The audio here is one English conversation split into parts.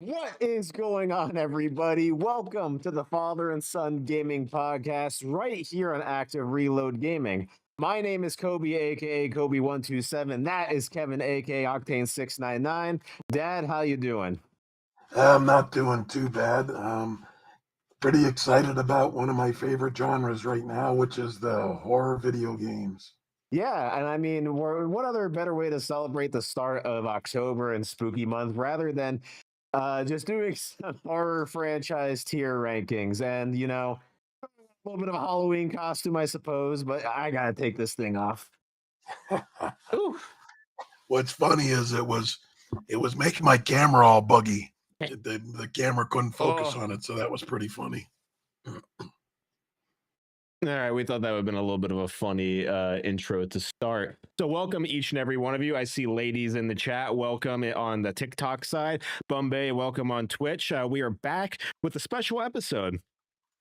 What is going on, everybody? Welcome to the Father and Son Gaming Podcast right here on Active Reload Gaming. My name is Kobe, aka Kobe127. That is Kevin, aka Octane699. Dad, how you doing? I'm not doing too bad. Pretty excited about one of my favorite genres right now, which is the horror video games. Yeah, and I mean, what other better way to celebrate the start of October and spooky month rather than just doing some horror franchise tier rankings? And, a little bit of a Halloween costume, I suppose, but I gotta take this thing off. Ooh. What's funny is it was making my camera all buggy. The camera couldn't focus Oh. on it, so that was pretty funny. All right, we thought that would have been a little bit of a funny intro to start. So, welcome each and every one of you. I see ladies in the chat. Welcome on the TikTok side. Bombay, welcome on Twitch. We are back with a special episode.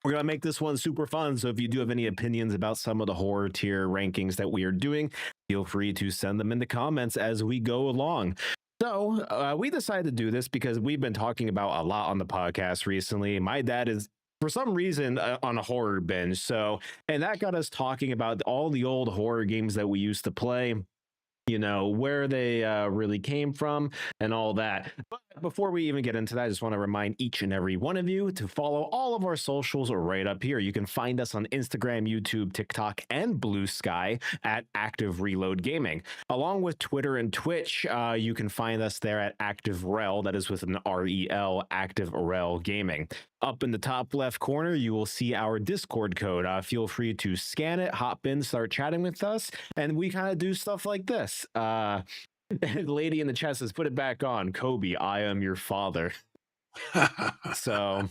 We're going to make this one super fun. So, if you do have any opinions about some of the horror tier rankings that we are doing, feel free to send them in the comments as we go along. So, we decided to do this because we've been talking about a lot on the podcast recently. My dad is for some reason on a horror binge. So, and that got us talking about all the old horror games that we used to play, where they really came from and all that. But before we even get into that, I just want to remind each and every one of you to follow all of our socials right up here. You can find us on Instagram, YouTube, TikTok, and Blue Sky at Active Reload Gaming, along with Twitter and Twitch. You can find us there at Active Rel, that is with an REL, Active Rel Gaming. Up in the top left corner, you will see our Discord code. Feel free to scan it, hop in, start chatting with us, and we kind of do stuff like this. The lady in the chat says, "Put it back on, Kobe. I am your father." So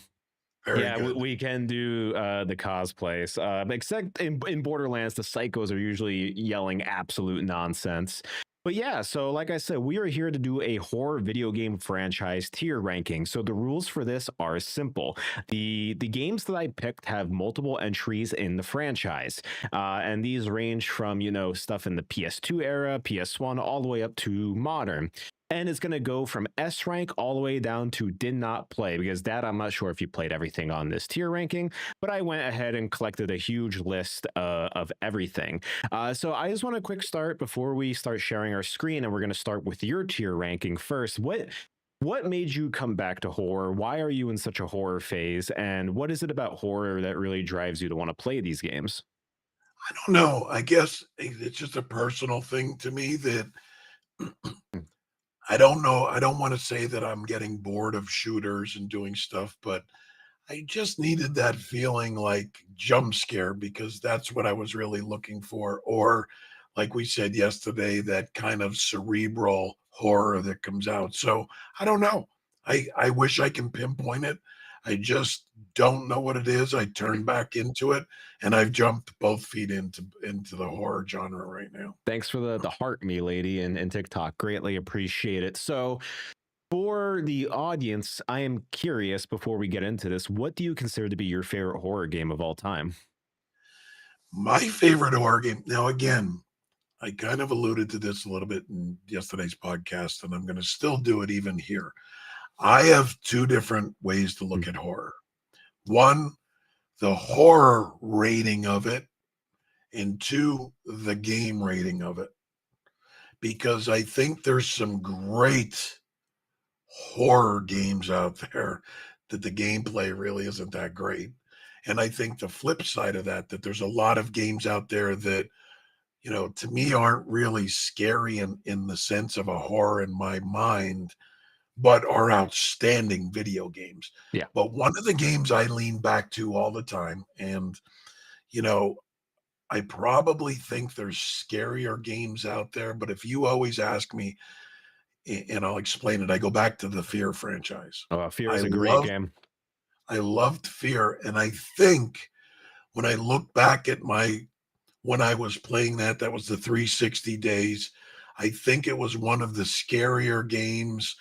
Very yeah, good. we can do the cosplays, except in Borderlands, the psychos are usually yelling absolute nonsense. But yeah, so like I said, we are here to do a horror video game franchise tier ranking. So the rules for this are simple. The games that I picked have multiple entries in the franchise, and these range from stuff in the PS2 era, PS1, all the way up to modern. And it's going to go from S rank all the way down to did not play because, Dad, I'm not sure if you played everything on this tier ranking, but I went ahead and collected a huge list of everything. So I just want a quick start before we start sharing our screen, and we're going to start with your tier ranking first. What made you come back to horror? Why are you in such a horror phase? And what is it about horror that really drives you to want to play these games? I don't know. I guess it's just a personal thing to me that I don't know. I don't want to say that I'm getting bored of shooters and doing stuff, but I just needed that feeling like jump scare because that's what I was really looking for. Or, like we said yesterday, that kind of cerebral horror that comes out. So I don't know. I wish I can pinpoint it. I just don't know what it is. I turned back into it and I've jumped both feet into the horror genre right now. Thanks for the heart me lady and TikTok. Greatly appreciate it. So for the audience, I am curious before we get into this, what do you consider to be your favorite horror game of all time? My favorite horror game. Now, again, I kind of alluded to this a little bit in yesterday's podcast, and I'm going to still do it even here. I have two different ways to look Mm. at horror. One, the horror rating of it, and two, the game rating of it. Because I think there's some great horror games out there that the gameplay really isn't that great. And I think the flip side of that, that there's a lot of games out there that to me aren't really scary in the sense of a horror in my mind, but are outstanding video games. Yeah. But one of the games I lean back to all the time, and you know, I probably think there's scarier games out there, but if you always ask me, and I'll explain it, I go back to the Fear franchise. Fear I is a great love game. I loved Fear, and I think when I look back at my when I was playing that was the 360 days. I think it was one of the scarier games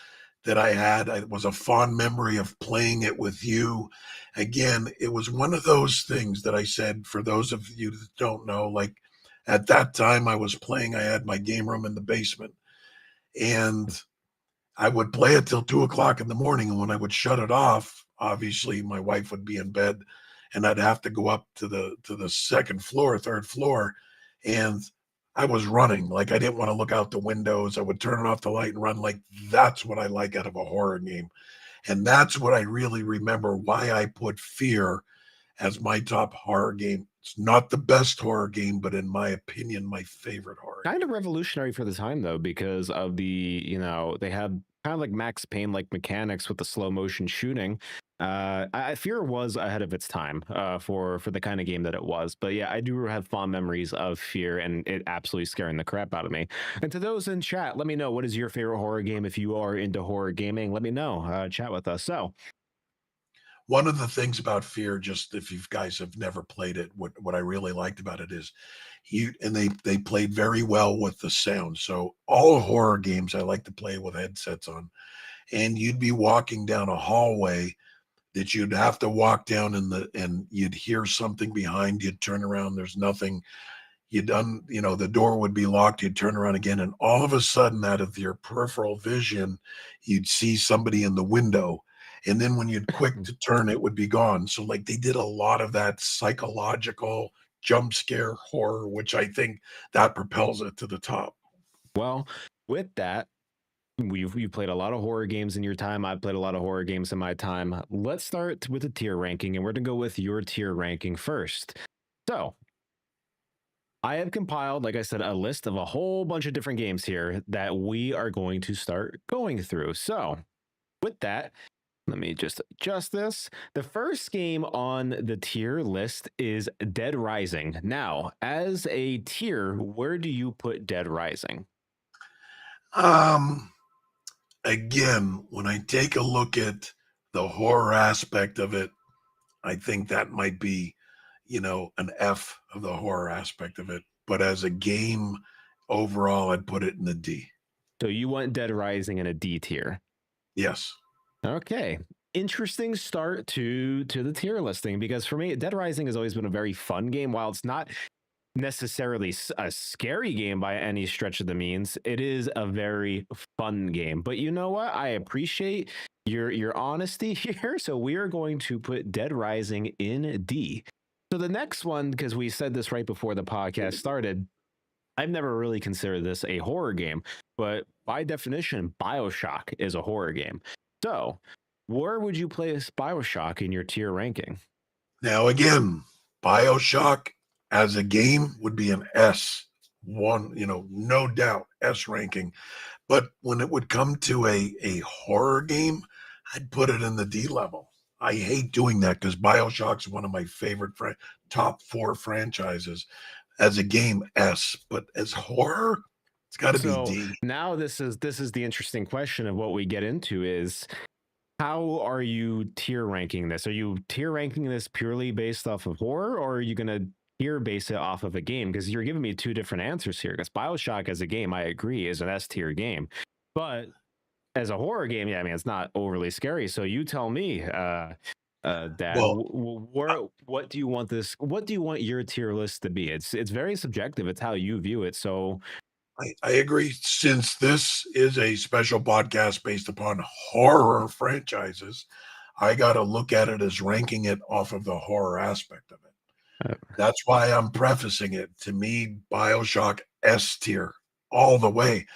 that I had. It was a fond memory of playing it with you. Again, it was one of those things that I said, for those of you that don't know, like at that time I was playing, I had my game room in the basement. And I would play it till 2 o'clock in the morning. And when I would shut it off, obviously my wife would be in bed and I'd have to go up to the second floor, third floor. And I was running. Like I didn't want to look out the windows. I would turn off the light and run. Like that's what I like out of a horror game. And that's what I really remember why I put Fear as my top horror game. It's not the best horror game, but in my opinion, my favorite horror Kind game. of revolutionary for the time though, because of the, they had kind of like Max Payne like mechanics with the slow motion shooting. I Fear was ahead of its time for the kind of game that it was. But yeah, I do have fond memories of Fear and it absolutely scaring the crap out of me. And to those in chat, let me know, what is your favorite horror game? If you are into horror gaming, let me know. Chat with us. So One of the things about Fear, just if you guys have never played it, what I really liked about it is they played very well with the sound. So all horror games I like to play with headsets on, and you'd be walking down a hallway that you'd have to walk down and you'd hear something behind, you'd turn around, there's nothing. The door would be locked, you'd turn around again, and all of a sudden, out of your peripheral vision, you'd see somebody in the window. And then when you'd quick to turn, it would be gone. So, like, they did a lot of that psychological jump scare horror, which I think that propels it to the top. well, with that, you've played a lot of horror games in your time. I've played a lot of horror games in my time. Let's start with a tier ranking, and we're gonna go with your tier ranking first. So I have compiled, like I said, a list of a whole bunch of different games here that we are going to start going through. So with that, let me just adjust this. The first game on the tier list is Dead Rising. Now, as a tier, where do you put Dead Rising? Um, Again, when I take a look at the horror aspect of it, I think that might be, an F of the horror aspect of it. But as a game overall, I'd put it in the D. So you want Dead Rising in a D tier. Yes. Okay. Interesting start to the tier listing, because for me, Dead Rising has always been a very fun game. While it's not necessarily a scary game by any stretch of the means, it is a very fun game. But you know what? I appreciate your honesty here. So we are going to put Dead Rising in D. So the next one, because we said this right before the podcast started, I've never really considered this a horror game, but by definition, BioShock is a horror game. So, where would you place BioShock in your tier ranking? Now, again, Bioshock as a game would be an S. One, no doubt, S ranking. But when it would come to a horror game, I'd put it in the D level. I hate doing that because Bioshock's one of my favorite top 4 franchises. As a game, S, but as horror, it's got to be So D. now this is the interesting question of what we get into is, how are you tier ranking this? Are you tier ranking this purely based off of horror, or are you going to tier base it off of a game? Because you're giving me two different answers here. Because BioShock as a game, I agree, is an S tier game, but as a horror game, yeah, I mean, it's not overly scary. So you tell me, Dad, Well, what do you want this? What do you want your tier list to be? It's very subjective. It's how you view it. So I agree. Since this is a special podcast based upon horror franchises, I got to look at it as ranking it off of the horror aspect of it. uh, That's why I'm prefacing it. To me, Bioshock S tier all the way.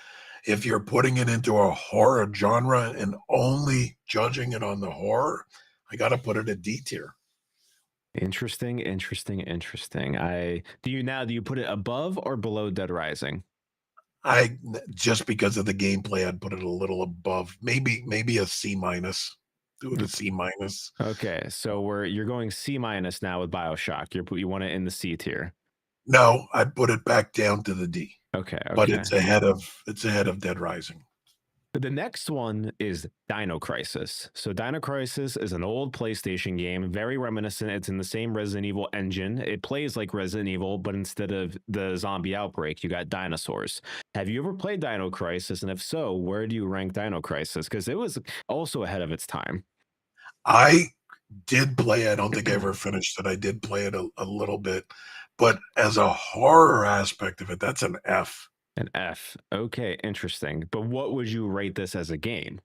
If you're putting it into a horror genre and only judging it on the horror, I got to put it at D tier. interesting. Do you put it above or below Dead Rising? I just because of the gameplay, I'd put it a little above, maybe a C minus. Do it a C minus. Okay, so you're going C minus now with BioShock. You want it in the C tier. No, I'd put it back down to the D, Okay, but okay. it's ahead of Dead Rising. But the next one is Dino Crisis. So Dino Crisis is an old PlayStation game, very reminiscent. It's in the same Resident Evil engine. It plays like Resident Evil, but instead of the zombie outbreak, you got dinosaurs. Have you ever played Dino Crisis? And if so, where do you rank Dino Crisis? Because it was also ahead of its time. I did play. I don't think I ever finished it. I did play it a little bit, but as a horror aspect of it, that's an F. An F. Okay, interesting. But what would you rate this as a game?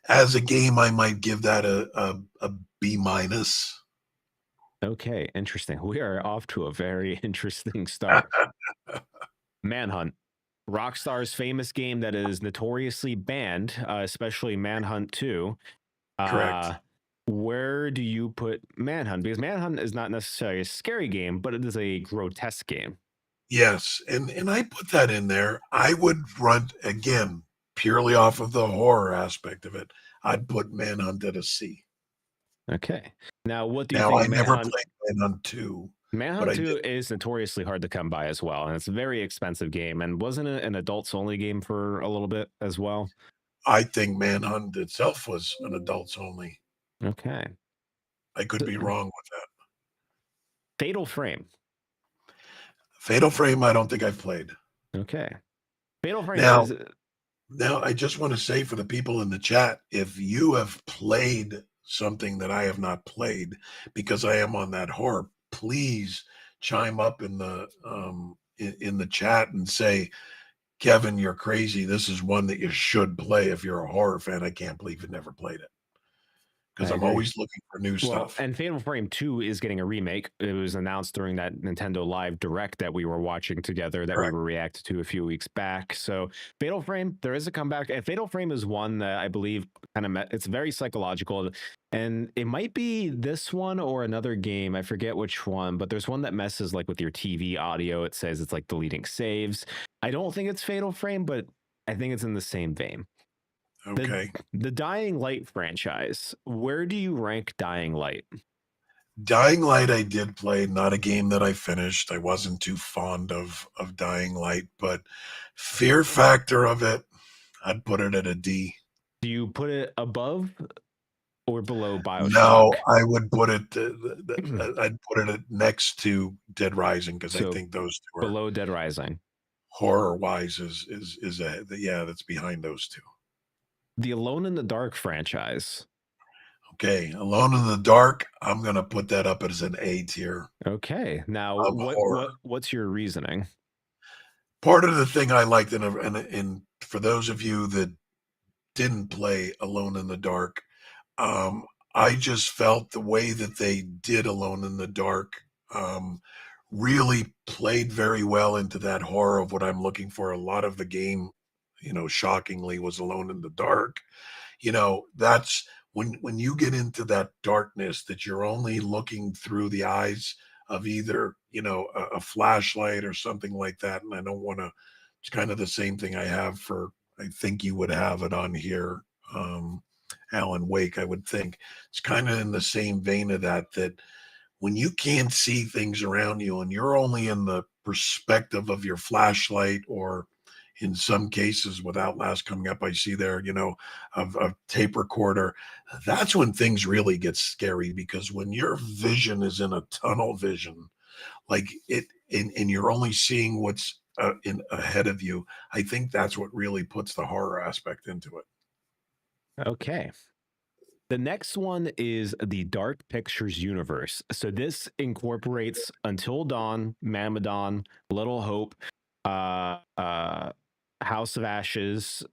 As a game, I might give that a B minus. Okay, interesting. We are off to a very interesting start. Manhunt. Rockstar's famous game that is notoriously banned, especially Manhunt 2. Correct. Where do you put Manhunt? Because Manhunt is not necessarily a scary game, but it is a grotesque game. Yes, and I put that in there. I would run again purely off of the horror aspect of it. I'd put Manhunt at a C. Okay. Now, what do you Now, think I never Manhunt? played Manhunt 2, but Manhunt I did. 2 is notoriously hard to come by as well, and it's a very expensive game. And wasn't it an adults only game for a little bit as well? I think Manhunt itself was an adults only. Okay. I could be wrong with that. Fatal Frame. Fatal Frame, I don't think I've played. Okay. Fatal Frame Now, is now I just want to say for the people in the chat, if you have played something that I have not played, because I am on that horror, please chime up in the chat and say, Kevin, you're crazy. This is one that you should play if you're a horror fan. I can't believe you never played it I because I'm agree. always looking for new Well, stuff. and Fatal Frame 2 is getting a remake. It was announced during that Nintendo Live Direct that we were watching together, that we Correct. were reacted to a few weeks back. So, Fatal Frame, there is a comeback. And Fatal Frame is one that I believe it's very psychological. And it might be this one or another game. I forget which one, but there's one that messes like with your TV audio. It says it's like deleting saves. I don't think it's Fatal Frame, but I think it's in the same vein. Okay. The Dying Light franchise, where do you rank Dying Light? Dying Light, I did play, not a game that I finished. I wasn't too fond of Dying Light, but fear factor of it, I'd put it at a D. Do you put it above or below Bioshock? No, I would put it. I'd put it next to Dead Rising because I So think those two are below Dead Rising. horror wise yeah, that's behind those two. The Alone in the Dark franchise. Okay, Alone in the Dark, I'm gonna put that up as an A tier Okay. Now of horror. what's your reasoning? Part of the thing I liked, and for those of you that didn't play Alone in the Dark, um, I just felt the way that they did Alone in the Dark really played very well into that horror of what I'm looking for. A lot of the game, shockingly, was Alone in the Dark. That's when you get into that darkness that you're only looking through the eyes of either a flashlight or something like that. And I don't want to. It's kind of the same thing I have for. I think you would have it on here. Alan Wake, I would think it's kind of in the same vein of that when you can't see things around you and you're only in the perspective of your flashlight, or in some cases with Outlast coming up, I see there, of a tape recorder. That's when things really get scary, because when your vision is in a tunnel vision, like it, and you're only seeing what's in ahead of you, I think that's what really puts the horror aspect into it. Okay. The next one is the Dark Pictures universe. So this incorporates Until Dawn, Mamadan, Little Hope, House of Ashes,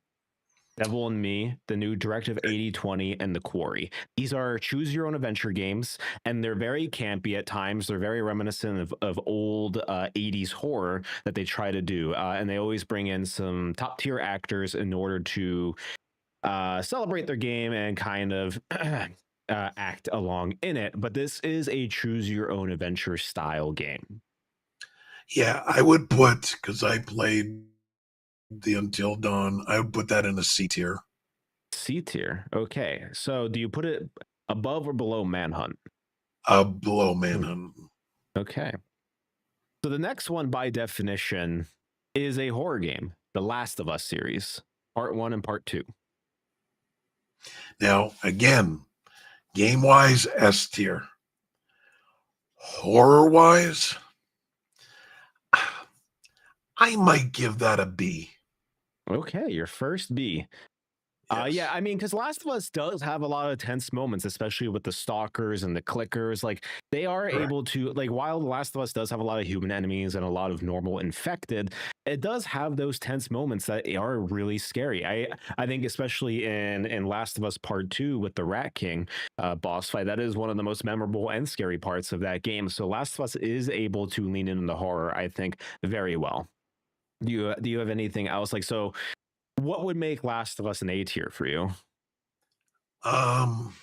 Devil and Me, the new Directive 8020, and The Quarry. These are choose your own adventure games, and they're very campy at times. They're very reminiscent of old 80s horror that they try to do. And they always bring in some top tier actors in order to celebrate their game and kind of act along in it. But this is a choose your own adventure style game. Yeah, I would put, because I played the Until Dawn, I would put that in a C tier. C tier. Okay. So do you put it above or below Manhunt? Below Manhunt. Okay. So the next one, by definition, is a horror game, The Last of Us series, part 1 and part 2. Now, again, game wise, S tier. Horror wise, I might give that a B. Okay, your first B. Yeah, Yes. I mean, because Last of Us does have a lot of tense moments, especially with the stalkers and the clickers. Like, they are Correct. able to, like, while The Last of Us does have a lot of human enemies and a lot of normal infected, it does have those tense moments that are really scary. I think especially in Last of Us Part Two with the Rat King boss fight, that is one of the most memorable and scary parts of that game. So Last of Us is able to lean into the horror, I think, very well. Do you have anything else like so? What would make Last of Us an A tier for you? Um,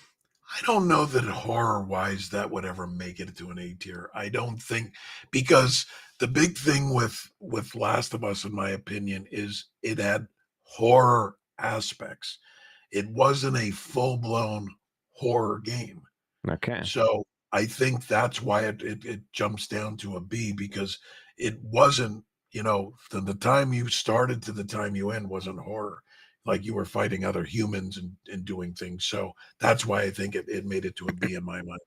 I don't know that horror-wise that would ever make it to an A tier. I don't think, because the big thing with Last of Us, in my opinion, is it had horror aspects. It wasn't a full-blown horror game. Okay. So I think that's why it jumps down to a B, because it wasn't, from the time you started to the time you end wasn't horror. Like, you were fighting other humans and doing things. So that's why I think it made it to a B in my mind.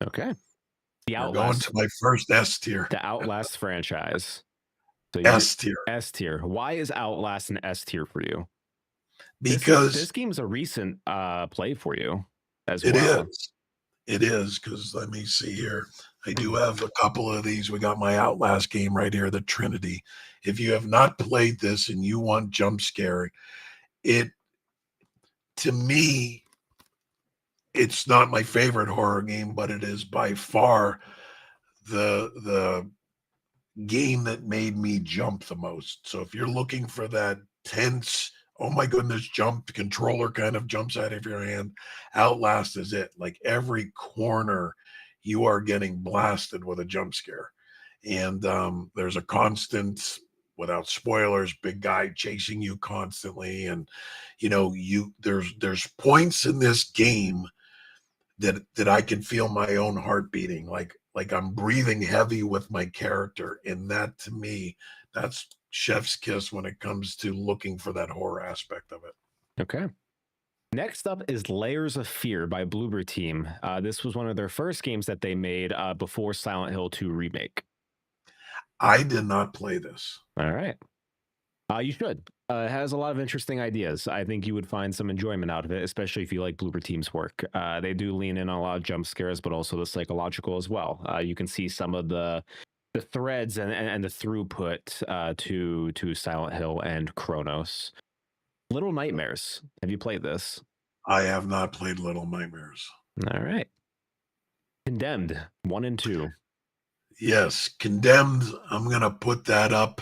Okay. The We're going to Outlast, my first S tier. the Outlast franchise. So you're S tier. S tier. Why is Outlast an S tier for you? This Because game's a recent play for you as it well. is. It is, because let me see here. I do have a couple of these. We got my Outlast game right here, the Trinity. If you have not played this and you want jump scare, it to me, it's not my favorite horror game, but it is by far the game that made me jump the most. So if you're looking for that tense, oh my goodness, jump, the controller kind of jumps out of your hand, Outlast is it. Like, every corner, you are getting blasted with a jump scare. And there's a constant, without spoilers, big guy chasing you constantly. And there's points in this game that I can feel my own heart beating, like I'm breathing heavy with my character, and that, to me, that's chef's kiss when it comes to looking for that horror aspect of it. Okay. Next up is Layers of Fear by Bloober Team. This was one of their first games that they made before Silent Hill 2 remake. I did not play this. All right. You should. It has a lot of interesting ideas. I think you would find some enjoyment out of it, especially if you like Bloober Team's work. They do lean in on a lot of jump scares, but also the psychological as well. You can see some of the threads and the throughput to Silent Hill and Chronos. Little Nightmares. Have you played this? I have not played Little Nightmares. All right. Condemned 1 and 2. Yes, Condemned, I'm gonna put that up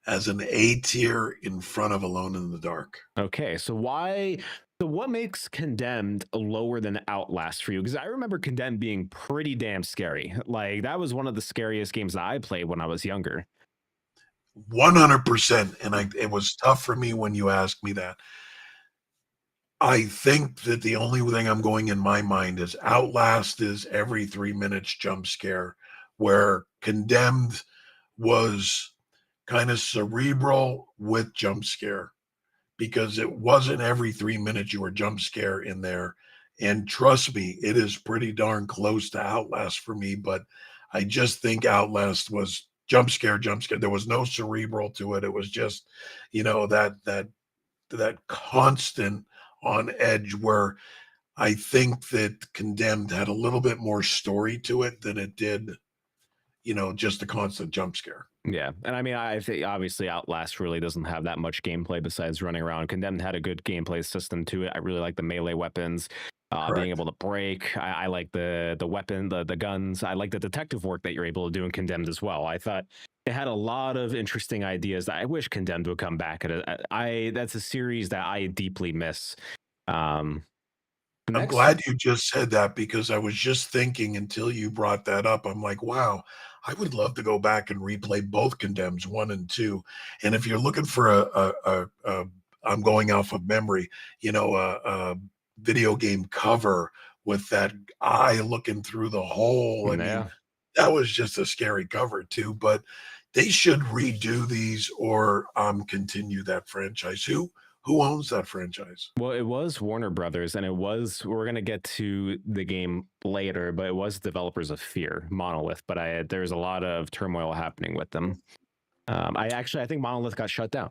as an A tier in front of Alone in the Dark. Okay, so what makes Condemned lower than Outlast for you? Because I remember Condemned being pretty damn scary. Like, that was one of the scariest games that I played when I was younger. 100%. And it was tough for me when you asked me that. I think that the only thing I'm going in my mind is Outlast is every 3 minutes jump scare, where Condemned was kind of cerebral with jump scare, because it wasn't every 3 minutes you were jump scare in there. And trust me, it is pretty darn close to Outlast for me, but I just think Outlast was jump scare, jump scare. There was no cerebral to it. It was just, that constant on edge, where I think that Condemned had a little bit more story to it than it did, just a constant jump scare. Yeah, and I mean, I think obviously Outlast really doesn't have that much gameplay besides running around. Condemned had a good gameplay system to it. I really like the melee weapons, being Correct. able to break. I like the weapon, the guns. I like the detective work that you're able to do in Condemned as well. I thought it had a lot of interesting ideas that I wish Condemned would come back. That's a series that I deeply miss. Um, the I'm next, glad you just said that, because I was just thinking until you brought that up. I'm like, wow, I would love to go back and replay both Condemns 1 and 2. And if you're looking for I'm going off of memory, a video game cover with that eye looking through the hole. I mean, yeah. that was just a scary cover too. But they should redo these, or continue that franchise. Who owns that franchise? Well, it was Warner Brothers, and we're going to get to the game later, but it was developers of Fear, Monolith. But there's a lot of turmoil happening with them. I think Monolith got shut down.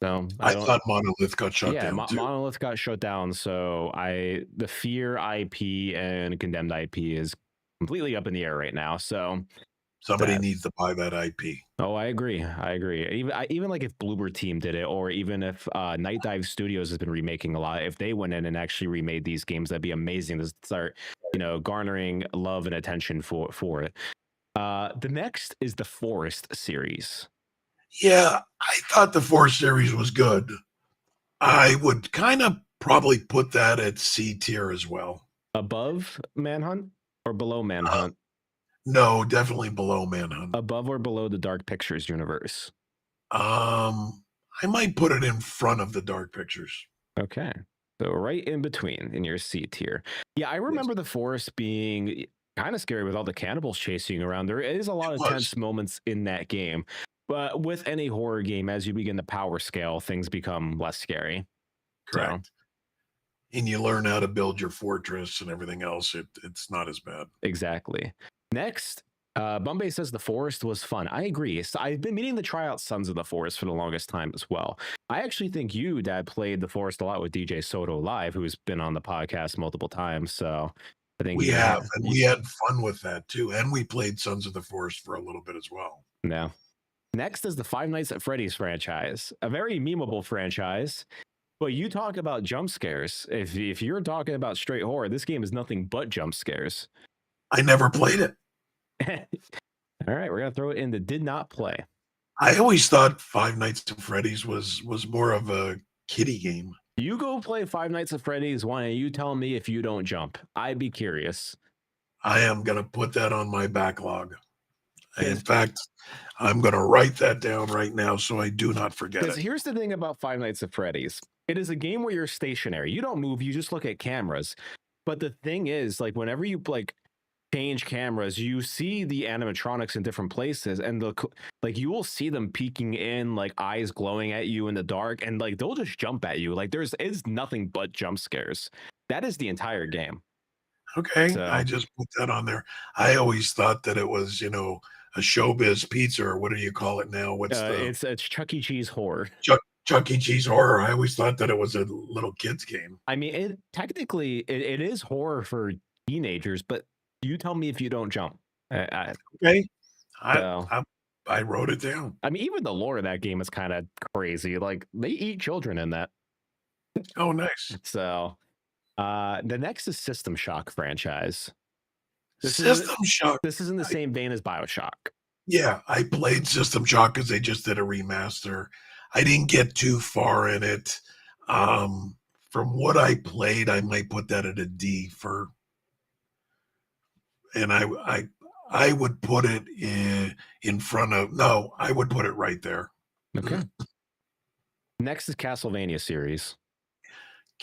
So I I don't. thought Monolith got shut Yeah, down too. Monolith got shut down. So the Fear IP and Condemned IP is completely up in the air right now. So Somebody sad. needs to buy that IP. Oh, I agree. I agree. Even like if Bloober Team did it, or even if Night Dive Studios has been remaking a lot, if they went in and actually remade these games, that'd be amazing to start, garnering love and attention for it. The next is the Forest series. Yeah, I thought the 4 series was good. I would kind of probably put that at C tier as well. Above Manhunt or below Uh, Manhunt? no, definitely below Manhunt. Above or below the Dark Pictures universe? I might put it in front of the Dark Pictures. Okay. So right in between in your C tier. Yeah, I Yes, remember the Forest being kind of scary with all the cannibals chasing you around. There is a lot it of was. tense moments in that game. But with any horror game, as you begin to power scale, things become less scary. So Correct. And you learn how to build your fortress and everything else. It's not as bad. exactly. Next, Bombay says the Forest was fun. I agree. So I've been meaning to try out Sons of the Forest for the longest time as well. I actually think you, Dad, played the Forest a lot with DJ Soto Live, who's been on the podcast multiple times. So I think We you have, had, and we had fun with that too. And we played Sons of the Forest for a little bit as well. no. Next is the Five Nights at Freddy's franchise, a very memeable franchise. But you talk about jump scares. If you're talking about straight horror, this game is nothing but jump scares. I never played it. All right, we're gonna throw it in the did not play. I always thought Five Nights at Freddy's was more of a kiddie game. You go play Five Nights at Freddy's one, and you tell me if you don't jump. I'd be curious. I am going to put that on my backlog. In Yes. fact, I'm going to write that down right now so I do not forget Because it. here's the thing about Five Nights at Freddy's. It is a game where you're stationary. You don't move, you just look at cameras. But the thing is, like, whenever you change cameras, you see the animatronics in different places, and you will see them peeking in, like eyes glowing at you in the dark, and like they'll just jump at you. Like it's nothing but jump scares. That is the entire game. Okay, So I just put that on there. I always thought that it was, a showbiz pizza, or what do you call it now? What's the it's Chuck E. Cheese horror. Chuck E. Cheese horror? I always thought that it was a little kids game. I mean, it technically it is horror for teenagers, but you tell me if you don't jump. Okay, So, I wrote it down. I mean, even the lore of that game is kind of crazy. Like they eat children in that. Oh, nice. So, the next is System Shock franchise. System Shock. This is in the same vein as BioShock. Yeah, I played System Shock because they just did a remaster. I didn't get too far in it. From what I played, I might put that at a D for, and I would put it in front of. No, I would put it right there. Okay. Next is Castlevania series.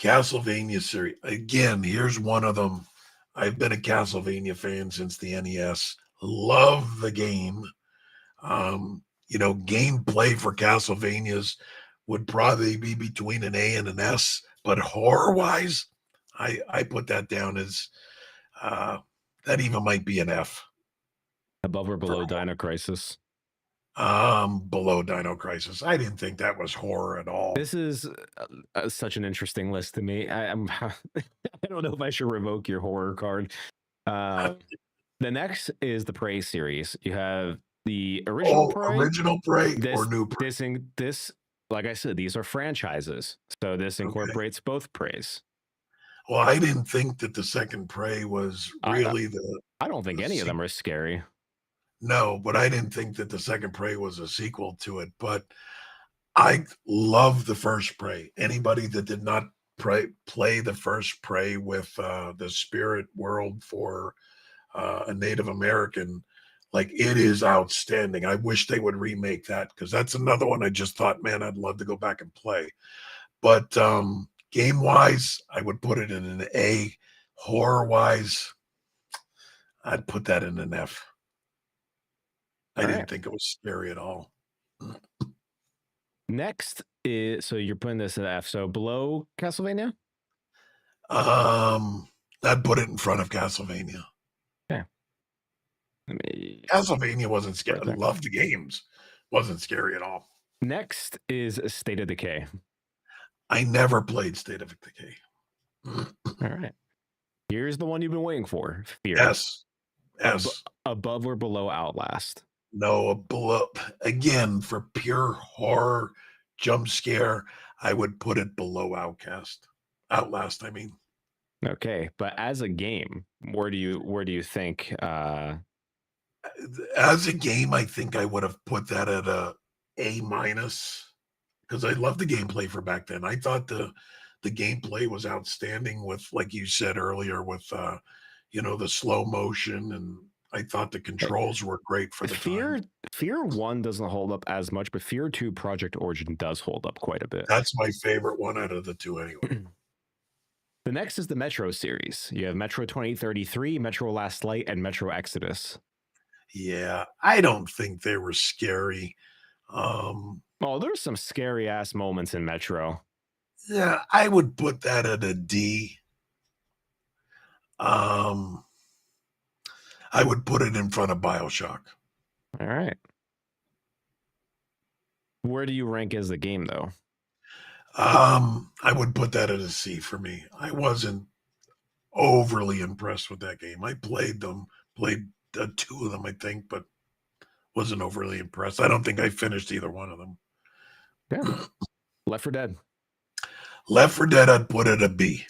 Castlevania series. Again, here's one of them. I've been a Castlevania fan since the NES. Love the game. Gameplay for Castlevanias would probably be between an A and an S, but horror-wise, I put that down as that even might be an F. Above or below Dino Crisis? Below Dino Crisis. I didn't think that was horror at all. This is such an interesting list to me. I'm I don't know if I should revoke your horror card. The next is the Prey series. You have the original Prey, original Prey this, or new Prey? This, like I said, these are franchises, so this incorporates both Preys. Well, I didn't think that the second Prey was really I don't think any of them are scary. No, but I didn't think that the second Prey was a sequel to it. But I love the first Prey. Anybody that did not play the first Prey with the spirit world for a Native American, like, it is outstanding. I wish they would remake that, because that's another one I just thought, man, I'd love to go back and play. But game wise, I would put it in an A. Horror wise, I'd put that in an F. I didn't think it was scary at all. Next is, so you're putting this at F. So below Castlevania? I'd put it in front of Castlevania. Okay. Castlevania wasn't scary. I loved the games. Wasn't scary at all. Next is State of Decay. I never played State of Decay. All right. Here's the one you've been waiting for. Fear. Yes. Yes. Above or below Outlast? No, again, for pure horror jump scare, I would put it below Outlast, I mean. Okay, but as a game, where do you think As a game, I think I would have put that at A minus because I love the gameplay for back then. I thought the gameplay was outstanding with, like you said earlier, with the slow motion, and I thought the controls were great for the time. Fear 1 doesn't hold up as much, but Fear 2 Project Origin does hold up quite a bit. That's my favorite one out of the two anyway. The next is the Metro series. You have Metro 2033, Metro Last Light, and Metro Exodus. Yeah, I don't think they were scary. Oh, there's some scary ass moments in Metro. Yeah, I would put that at a D. I would put it in front of BioShock. All right. Where do you rank as the game, though? I would put that at a C for me. I wasn't overly impressed with that game. I played two of them, I think, but wasn't overly impressed. I don't think I finished either one of them. Yeah. Left 4 Dead. Left 4 Dead, I'd put it a B.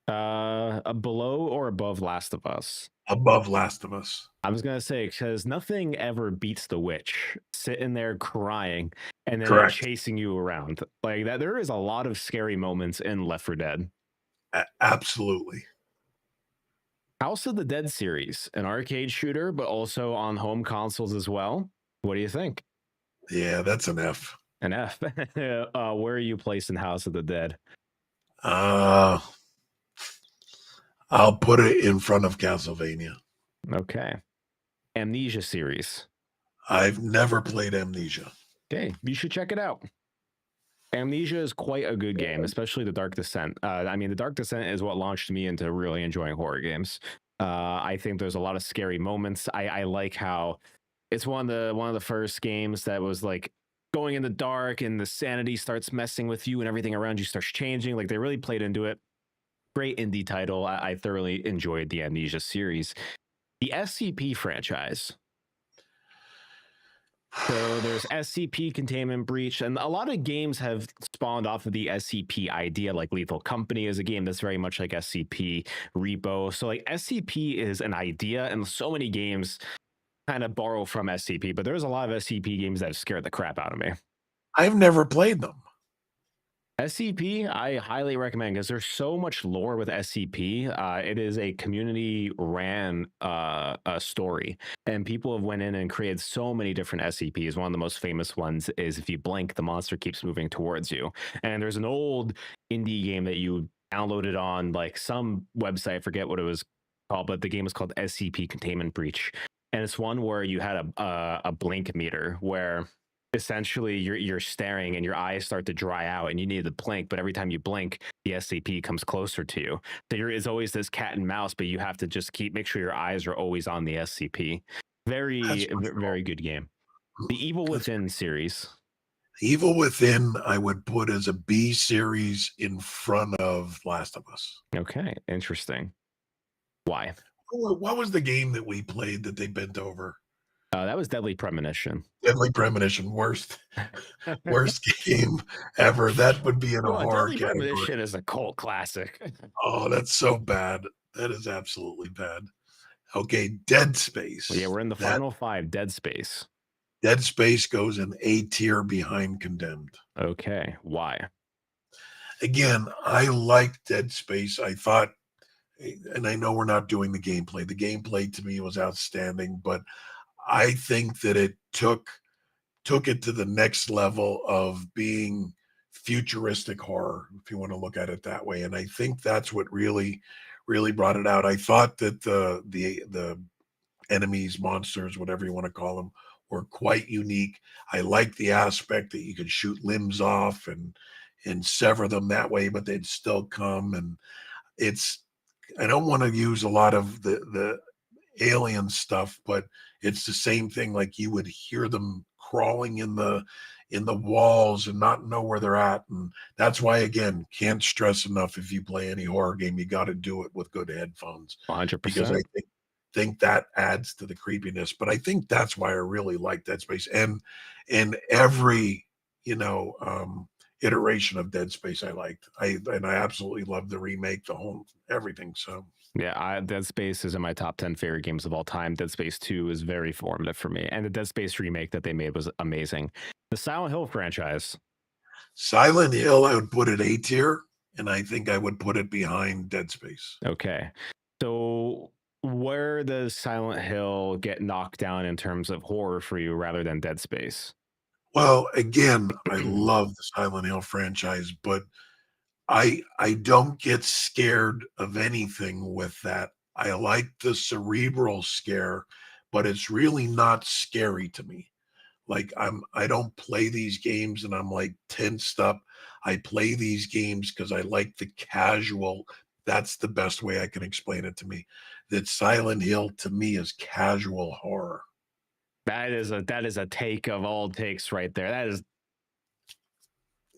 Below or above Last of Us? Above Last of Us. I was gonna say, because nothing ever beats the witch sitting there crying and then Correct. chasing you around like that. There is a lot of scary moments in Left 4 Dead. Absolutely. House of the Dead series, an arcade shooter, but also on home consoles as well. What do you think? Yeah, that's an F. An F. Where are you placing House of the Dead? I'll put it in front of Castlevania. Okay. Amnesia series. I've never played Amnesia. Okay, you should check it out. Amnesia is quite a good game, especially the Dark Descent. The Dark Descent is what launched me into really enjoying horror games. I think there's a lot of scary moments. I like how it's one of the first games that was like going in the dark and the sanity starts messing with you and everything around you starts changing. Like they really played into it. Great indie title. I thoroughly enjoyed the Amnesia series. The SCP franchise. So there's SCP Containment Breach, and a lot of games have spawned off of the SCP idea, like Lethal Company is a game that's very much like SCP Repo. So like SCP is an idea, and so many games kind of borrow from SCP, but there's a lot of SCP games that have scared the crap out of me. I've never played them. SCP, I highly recommend because there's so much lore with SCP. It is a community ran story, and people have went in and created so many different SCPs. One of the most famous ones is if you blink, the monster keeps moving towards you. And there's an old indie game that you downloaded on like some website, I forget what it was called, but the game was called SCP Containment Breach, and it's one where you had a blink meter where essentially you're staring and your eyes start to dry out and you need to blink, but every time you blink the SCP comes closer to you. So there is always this cat and mouse, but you have to just make sure your eyes are always on the SCP. Very good game. The Evil Within series. Evil Within I would put as a B series in front of Last of Us. Okay, interesting. Why? What was the game that we played that they bent over? That was Deadly Premonition. Deadly Premonition, worst game ever. That would be in a horror Deadly category. Premonition is a cult classic. Oh, that's so bad. That is absolutely bad. Okay, Dead Space. Yeah, we're in the final 5. Dead Space. Dead Space goes in A tier behind Condemned. Okay, why? Again, I liked Dead Space. I thought, and I know we're not doing the gameplay. The gameplay to me was outstanding, but I think that it took it to the next level of being futuristic horror, if you want to look at it that way. And I think that's what really brought it out. I thought that the enemies, monsters, whatever you want to call them, were quite unique. I liked the aspect that you could shoot limbs off and sever them that way, but they'd still come. And I don't want to use a lot of the alien stuff, but it's the same thing. Like you would hear them crawling in the in the walls and not know where they're at. And that's why, again, can't stress enough, if you play any horror game, you got to do it with good headphones, because I 100%. think that adds to the creepiness. But I think that's why I really like Dead Space, and every, iteration of Dead Space I liked. I absolutely loved the remake, the whole everything. So Yeah, Dead Space is in my top 10 favorite games of all time. Dead Space 2 is very formative for me. And the Dead Space remake that they made was amazing. The Silent Hill franchise. Silent Hill, I would put it A tier, and I think I would put it behind Dead Space. Okay. So where does Silent Hill get knocked down in terms of horror for you rather than Dead Space? Well, again, I love the Silent Hill franchise, but I don't get scared of anything with that. I like the cerebral scare, but it's really not scary to me. Like, I don't play these games and I'm like tensed up. I play these games because I like the casual. That's the best way I can explain it to me. That Silent Hill to me is casual horror. That is a take of all takes right there. That is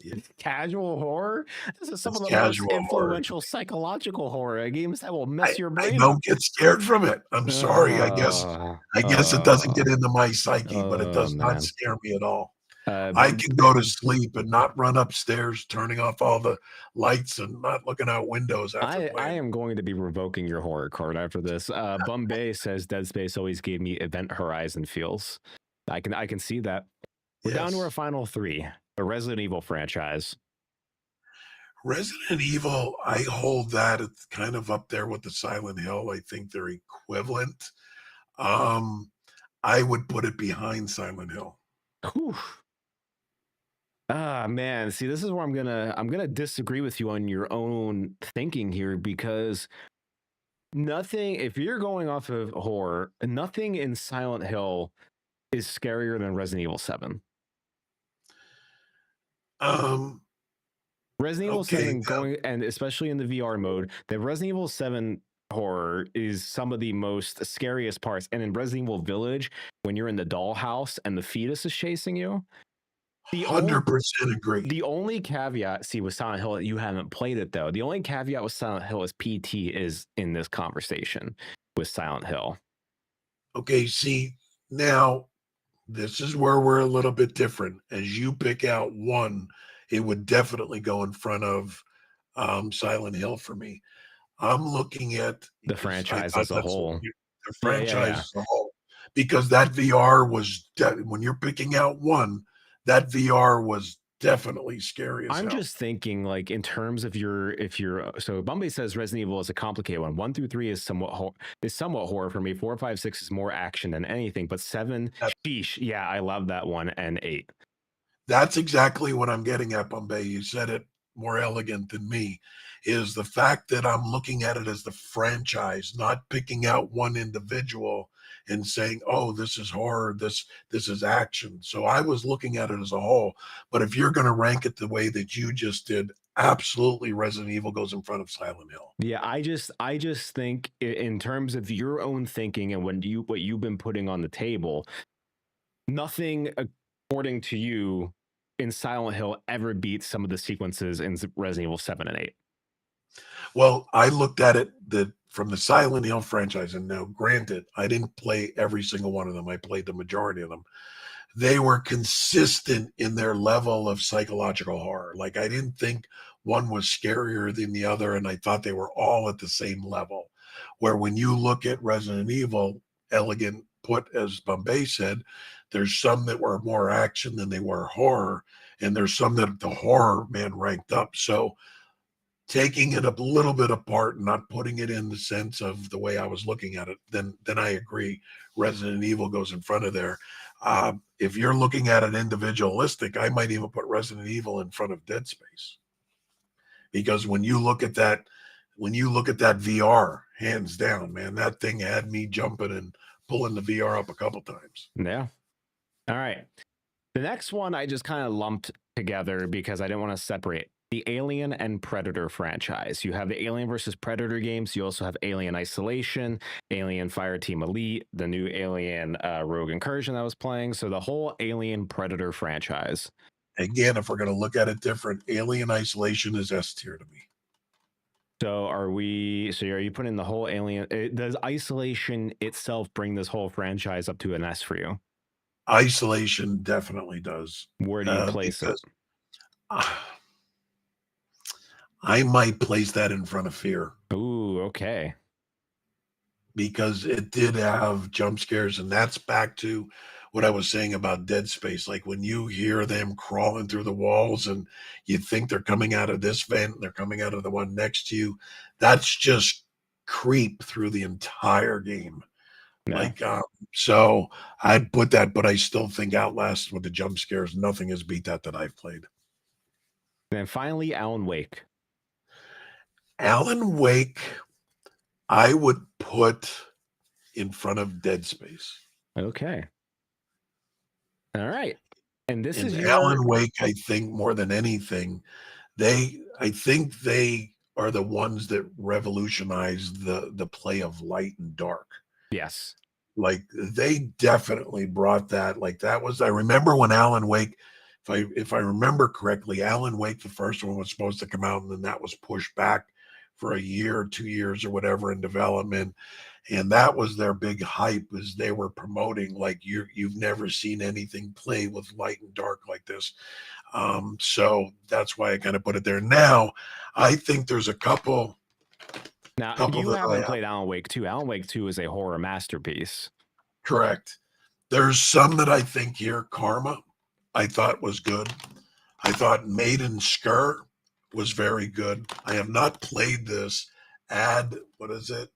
Yeah, casual horror. This is some it's of the most casual horror. influential psychological horror games that will I mess your I brain up. don't get scared from it. I'm sorry. Uh, I guess it doesn't get into my psyche, but it oh does not man. scare me at all. Uh, I can go to sleep and not run upstairs, turning off all the lights and not looking out windows after I playing. am going to be revoking your horror card after this. Bombay says Dead Space always gave me Event Horizon feels. I can see that. We're down to our Yes. final three. The Resident Evil franchise. Resident Evil, I hold that it's kind of up there with the Silent Hill. I think they're equivalent. Um, I would put it behind Silent Hill. Whew. Ah man, see, this is where I'm gonna disagree with you on your own thinking here because nothing. If you're going off of horror, nothing in Silent Hill is scarier than Resident Evil 7. Um, Resident Evil okay, 7 going, and especially in the VR mode, the Resident Evil 7 horror is some of the most scariest parts. And in Resident Evil Village, when you're in the dollhouse and the fetus is chasing you, the only 100% agree. the only caveat, see, with Silent Hill, you haven't played it though. The only caveat with Silent Hill is PT is in this conversation with Silent Hill. Okay, see, now this is where we're a little bit different. As you pick out one, it would definitely go in front of Silent Hill for me. I'm looking at, The because I franchise thought as a that's whole. the Yeah, yeah, franchise yeah. as a whole, because that VR was when you're picking out one, that VR was definitely scary as I'm hell. just thinking, like, in terms of your, if you're, so Bombay says Resident Evil is a complicated one. 1 through 3 is somewhat horror for me. 4, 5, 6 is more action than anything. But 7, That, sheesh, yeah, I love that one. And 8. that's exactly what I'm getting at, Bombay. You said it more elegant than me. Is the fact that I'm looking at it as the franchise, not picking out one individual and saying, "Oh, this is horror, this is action." So I was looking at it as a whole. But if you're going to rank it the way that you just did, absolutely, Resident Evil goes in front of Silent Hill. Yeah, I just think in terms of your own thinking and what you've been putting on the table, nothing according to you in Silent Hill ever beats some of the sequences in Resident Evil 7 and 8. Well, I looked at it from the Silent Hill franchise, and now, granted, I didn't play every single one of them. I played the majority of them. They were consistent in their level of psychological horror. Like, I didn't think one was scarier than the other, and I thought they were all at the same level. Where when you look at Resident Evil, elegant put, as Bombay said, there's some that were more action than they were horror, and there's some that the horror, man, ranked up. So taking it a little bit apart and not putting it in the sense of the way I was looking at it, then I agree. Resident Evil goes in front of there. If you're looking at it individualistic, I might even put Resident Evil in front of Dead Space, because when you look at that VR, hands down, man, that thing had me jumping and pulling the VR up a couple times. Yeah. All right. The next one I just kind of lumped together because I didn't want to separate. the Alien and Predator franchise. You have the Alien versus Predator games. You also have Alien Isolation, Alien Fireteam Elite, the new Alien Rogue Incursion that I was playing. So the whole Alien Predator franchise. Again, if we're going to look at it different, Alien Isolation is S tier to me. So are we? So are you putting the whole Alien? Does Isolation itself bring this whole franchise up to an S for you? Isolation definitely does. Where do you place it? I might place that in front of Fear. Ooh, okay. Because it did have jump scares, and that's back to what I was saying about Dead Space. Like when you hear them crawling through the walls and you think they're coming out of this vent, they're coming out of the one next to you, that's just creep through the entire game. No. Like, so I'd put that, but I still think Outlast with the jump scares, nothing has beat that I've played. And finally, Alan Wake. Alan Wake, I would put in front of Dead Space. Okay. All right. And this is Alan Wake, I think more than anything, I think they are the ones that revolutionized the play of light and dark. Yes. Like they definitely brought that. Like that was, I remember when Alan Wake, if I remember correctly, Alan Wake, the first one was supposed to come out, and then that was pushed back for a year or 2 years or whatever in development. And that was their big hype, is they were promoting like you've never seen anything play with light and dark like this. So that's why I kind of put it there. Now, I think there's a couple. Now, you haven't played Alan Wake 2. Alan Wake 2 is a horror masterpiece. Correct. There's some that I think here. Karma, I thought was good. I thought Maiden Skur was very good. I have not played this. What is it?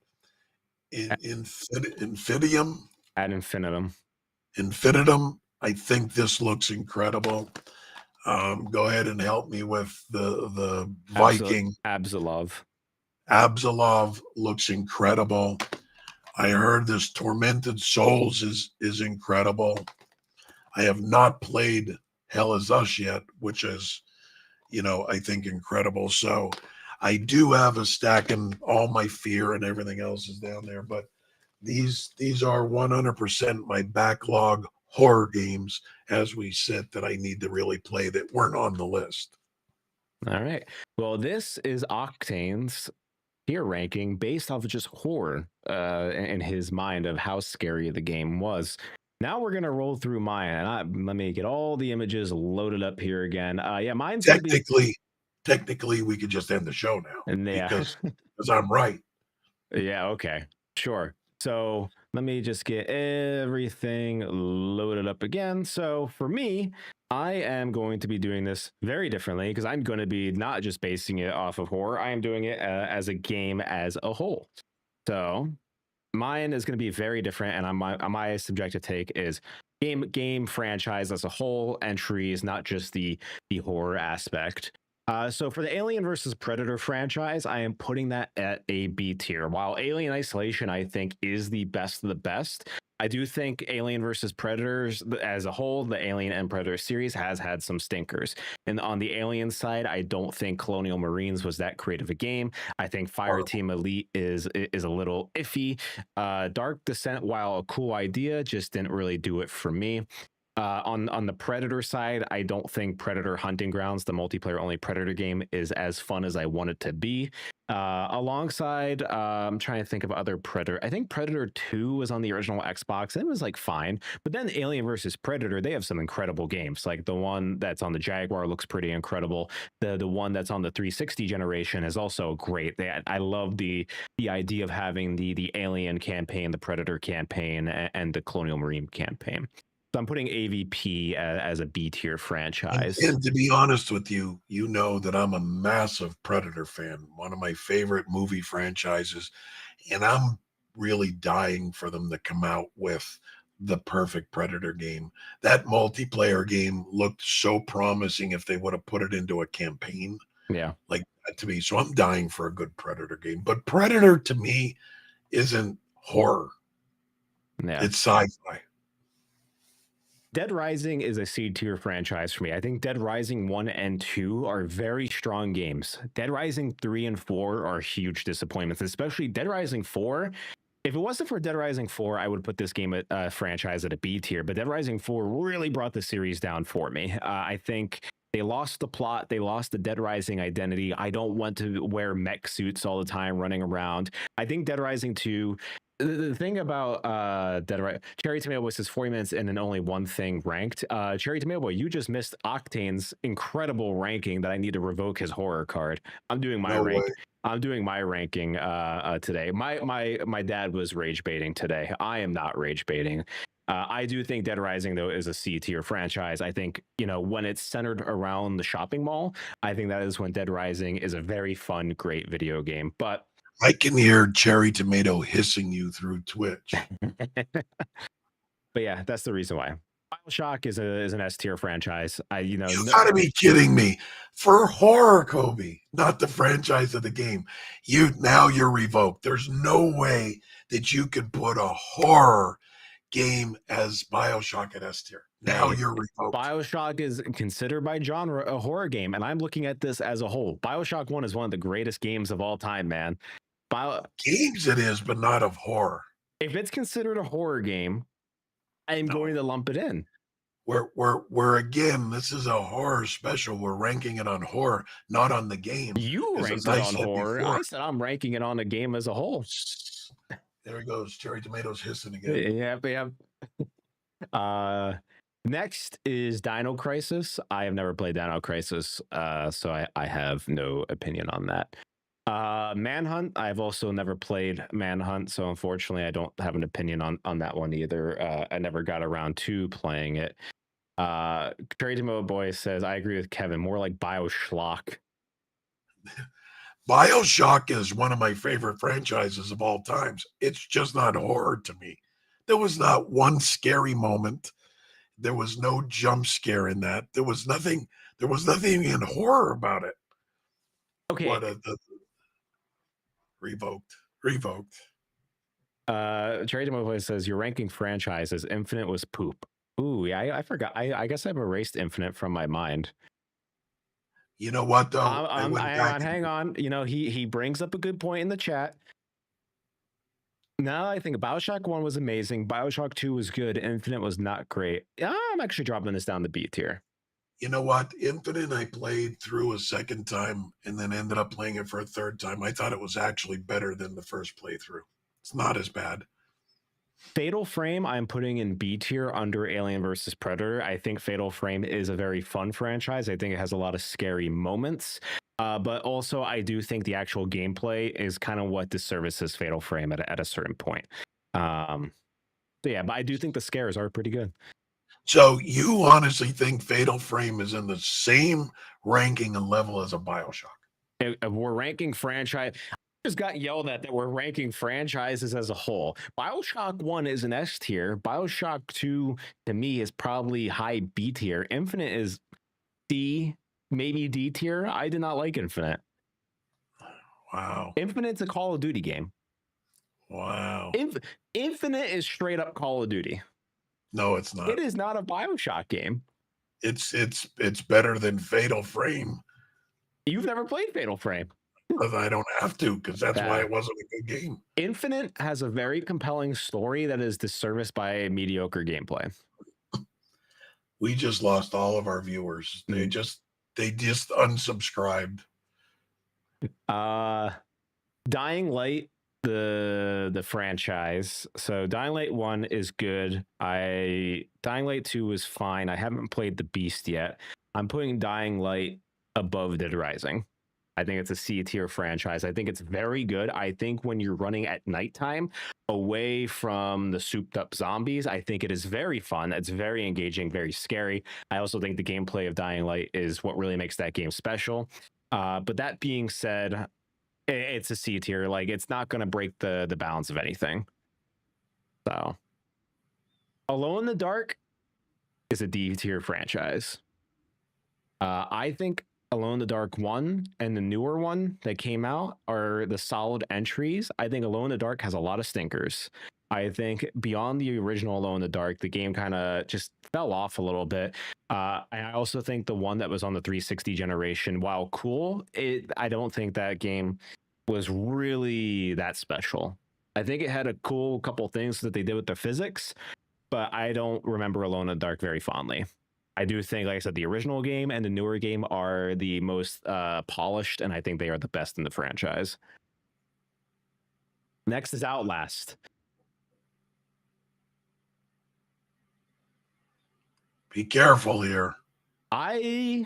Infidium. Ad Infinitum. Infinitum. I think this looks incredible. Go ahead and help me with the Viking. Absolov. Absolov looks incredible. I heard this Tormented Souls is incredible. I have not played Hell Is Us yet, which is, I think incredible. So I do have a stack, and all my Fear and everything else is down there. But these are 100% my backlog horror games as we sit that I need to really play that weren't on the list. All right. Well, this is Octane's tier ranking based off of just horror in his mind of how scary the game was. Now we're gonna roll through mine, and let me get all the images loaded up here again. Yeah, mine's technically we could just end the show now, and because I'm right. Yeah. Okay. Sure. So let me just get everything loaded up again. So for me, I am going to be doing this very differently, because I'm going to be not just basing it off of horror. I am doing it as a game as a whole. So mine is going to be very different, and my subjective take is game franchise as a whole, entries, not just the horror aspect. So for the Alien versus Predator franchise, I am putting that at a B tier. While Alien Isolation, I think, is the best of the best, I do think Alien versus Predators as a whole, the Alien and Predator series, has had some stinkers. And on the Alien side, I don't think Colonial Marines was that creative a game. I think Fireteam Elite is a little iffy. Dark Descent, while a cool idea, just didn't really do it for me. On the Predator side, I don't think Predator Hunting Grounds, the multiplayer only Predator game, is as fun as I want it to be. Alongside, I'm trying to think of other Predator. I think Predator 2 was on the original Xbox, and it was like fine. But then Alien versus Predator, they have some incredible games. Like the one that's on the Jaguar looks pretty incredible. The one that's on the 360 generation is also great. I love the idea of having the Alien campaign, the Predator campaign, and the Colonial Marine campaign. So I'm putting AVP as a B tier franchise. And to be honest with you, you know that I'm a massive Predator fan, one of my favorite movie franchises, and I'm really dying for them to come out with the perfect Predator game. That multiplayer game looked so promising if they would have put it into a campaign. Yeah. Like that to me. So I'm dying for a good Predator game. But Predator to me isn't horror. Yeah. It's sci-fi. Dead Rising is a C tier franchise for me. I think Dead Rising 1 and 2 are very strong games. Dead Rising 3 and 4 are huge disappointments, especially Dead Rising 4. If it wasn't for Dead Rising 4, I would put this game at franchise at a B tier, but Dead Rising 4 really brought the series down for me. I think they lost the plot. They lost the Dead Rising identity. I don't want to wear mech suits all the time running around. I think Dead Rising 2, the thing about Dead Rising, Cherry Tomato Boy says 40 minutes and then only one thing ranked. Cherry Tomato Boy, you just missed Octane's incredible ranking that I need to revoke his horror card. I'm doing my No rank. way. I'm doing my ranking today. My dad was rage baiting today. I am not rage baiting. I do think Dead Rising though is a C tier franchise. I think when it's centered around the shopping mall, I think that is when Dead Rising is a very fun, great video game. But I can hear Cherry Tomato hissing you through Twitch. but yeah, that's the reason why. BioShock is an S tier franchise. You gotta be kidding me. For horror, Kobe, not the franchise of the game. You're revoked. There's no way that you could put a horror game as BioShock at S tier. Now you're revoked. BioShock is considered by genre a horror game, and I'm looking at this as a whole. BioShock 1 is one of the greatest games of all time, man. Games it is, but not of horror. If it's considered a horror game, I'm going to lump it in. We're again, this is a horror special. We're ranking it on horror, not on the game. You ranked it on horror. Before. I said I'm ranking it on the game as a whole. There he goes. Cherry Tomatoes hissing again. Yeah. Next is Dino Crisis. I have never played Dino Crisis, so I have no opinion on that. Manhunt. I've also never played Manhunt, so unfortunately I don't have an opinion on that one either. I never got around to playing it. Cherry Tomato Boy says, I agree with Kevin, more like BioShock. BioShock is one of my favorite franchises of all times. It's just not horror to me. There was not one scary moment. There was no jump scare in that. There was nothing in horror about it. Okay. Revoked. Cherry Tomato Boy says, your ranking franchises, Infinite was poop. Ooh, yeah, I forgot. I guess I've erased Infinite from my mind. You know what though? Hang on. He brings up a good point in the chat. Now I think BioShock 1 was amazing. BioShock 2 was good. Infinite was not great. I'm actually dropping this down the B tier. You know what? Infinite I played through a second time and then ended up playing it for a third time. I thought it was actually better than the first playthrough. It's not as bad. Fatal Frame I'm putting in B tier under Alien vs. Predator. I think Fatal Frame is a very fun franchise. I think it has a lot of scary moments. But also I do think the actual gameplay is kind of what disservices Fatal Frame at a certain point. So yeah, but I do think the scares are pretty good. So you honestly think Fatal Frame is in the same ranking and level as a BioShock? If we're ranking franchise, just got yelled at that we're ranking franchises as a whole. BioShock 1 is an S tier. BioShock 2 to me is probably high B tier. Infinite is D, maybe D tier. I did not like Infinite. Wow. Infinite's a Call of Duty game. Wow. Infinite is straight up Call of Duty. No, it's not. It is not a BioShock game. It's better than Fatal Frame. You've never played Fatal Frame. Because I don't have to, because that's why it wasn't a good game. Infinite has a very compelling story that is disserviced by mediocre gameplay. We just lost all of our viewers. They just unsubscribed. Dying Light, the franchise. So Dying Light 1 is good. Dying Light 2 is fine. I haven't played The Beast yet. I'm putting Dying Light above Dead Rising. I think it's a C tier franchise. I think it's very good. I think when you're running at nighttime away from the souped up zombies, I think it is very fun. It's very engaging, very scary. I also think the gameplay of Dying Light is what really makes that game special. But that being said, it's a C tier. Like, it's not going to break the balance of anything. So Alone in the Dark is a D tier franchise. I think Alone in the Dark 1 and the newer one that came out are the solid entries. I think Alone in the Dark has a lot of stinkers. I think beyond the original Alone in the Dark, the game kind of just fell off a little bit. I also think the one that was on the 360 generation, while cool, I don't think that game was really that special. I think it had a cool couple things that they did with the physics, but I don't remember Alone in the Dark very fondly. I do think, like I said, the original game and the newer game are the most polished, and I think they are the best in the franchise. Next is Outlast. Be careful here. I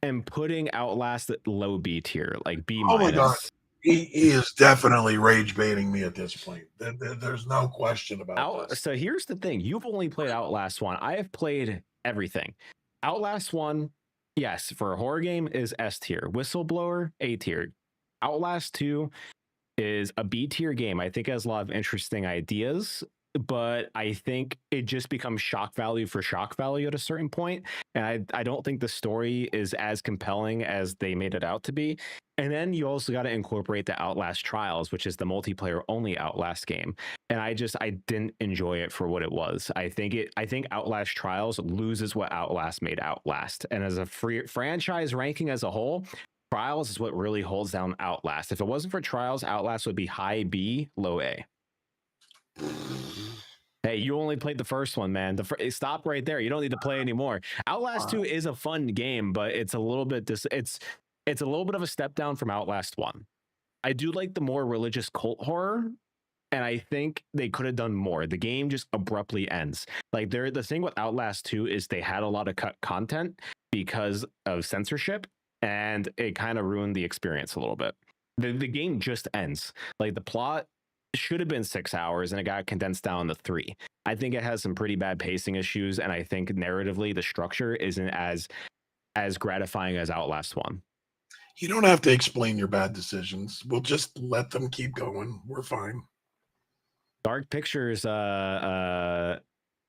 am putting Outlast at low B tier, like B minus. Oh my God. He is definitely rage baiting me at this point. There's no question about this. So here's the thing. You've only played Outlast 1. I have played everything. Outlast 1, yes, for a horror game is S tier. Whistleblower, A tier. Outlast 2 is a B tier game. I think it has a lot of interesting ideas, but I think it just becomes shock value for shock value at a certain point. And I don't think the story is as compelling as they made it out to be. And then you also got to incorporate the Outlast Trials, which is the multiplayer only Outlast game. And I didn't enjoy it for what it was. I think Outlast Trials loses what Outlast made Outlast. And as a free franchise ranking as a whole, Trials is what really holds down Outlast. If it wasn't for Trials, Outlast would be high B, low A. Hey, you only played the first one, man. Stop right there. You don't need to play anymore. Outlast 2 is a fun game, but it's a little bit it's a little bit of a step down from Outlast 1. I do like the more religious cult horror, and I think they could have done more. The game just abruptly ends. Like the thing with Outlast 2 is they had a lot of cut content because of censorship, and it kind of ruined the experience a little bit. The game just ends. Like the plot should have been 6 hours and it got condensed down to 3. I think it has some pretty bad pacing issues, and I think narratively the structure isn't as gratifying as Outlast 1. You don't have to explain your bad decisions. We'll just let them keep going. We're fine. Dark Pictures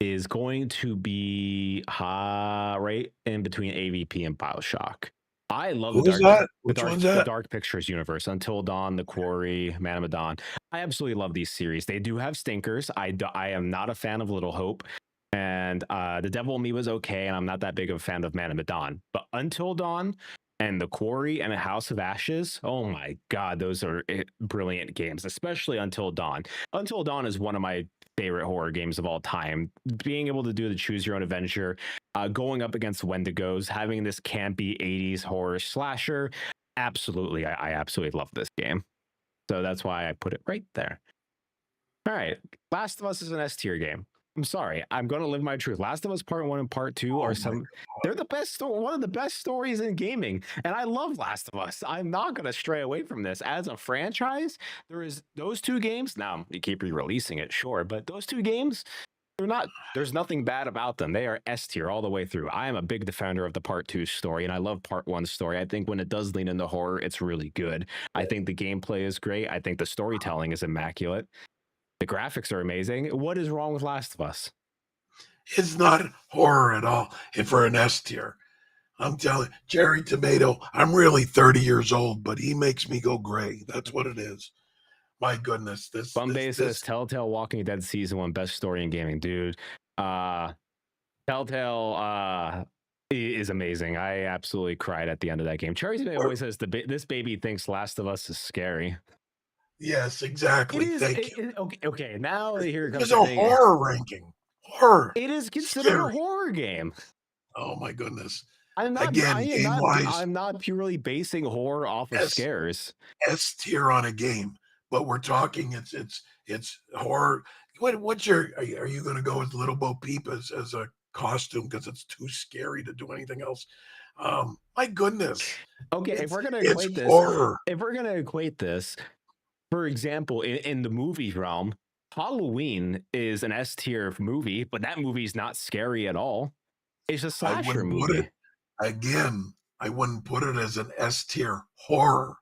is going to be right in between AVP and BioShock. I love the Dark Pictures universe. Until Dawn, The Quarry, Man of Medan. I absolutely love these series. They do have stinkers. I am not a fan of Little Hope. And The Devil in Me was okay, and I'm not that big of a fan of Man of Medan. But Until Dawn and The Quarry and A House of Ashes, oh my God, those are brilliant games, especially Until Dawn. Until Dawn is one of my favorite horror games of all time. Being able to do the choose your own adventure, going up against Wendigos, having this campy 80s horror slasher, absolutely, I absolutely love this game. So that's why I put it right there. All right, Last of Us is an S tier game. I'm sorry. I'm going to live my truth. Last of Us Part 1 and Part 2 are they're the best one of the best stories in gaming. And I love Last of Us. I'm not going to stray away from this. As a franchise, there is those two games. Now, you keep re-releasing it, sure, but those two games, there's nothing bad about them. They are S tier all the way through. I am a big defender of the Part 2 story, and I love Part 1 story. I think when it does lean into horror, it's really good. I think the gameplay is great. I think the storytelling is immaculate. The graphics are amazing. What is wrong with Last of Us? It's not horror at all for an S tier. I'm telling you, Jerry Tomato, I'm really 30 years old, but he makes me go gray. That's what it is. My goodness. Bombay says Telltale Walking Dead Season 1 best story in gaming. Dude, Telltale is amazing. I absolutely cried at the end of that game. Cherry Tomato always says this baby thinks Last of Us is scary. Yes, exactly. Thank you. Okay, now here comes a horror ranking. Horror. It is considered a horror game. Oh my goodness. I'm not purely basing horror off of scares. S tier on a game, but we're talking it's horror. What's are you going to go with Little Bo Peep as a costume because it's too scary to do anything else? My goodness. Okay, if we're going to equate this, for example, in the movie realm, Halloween is an S tier movie, but that movie is not scary at all. It's a slasher movie. I wouldn't put it as an S tier horror.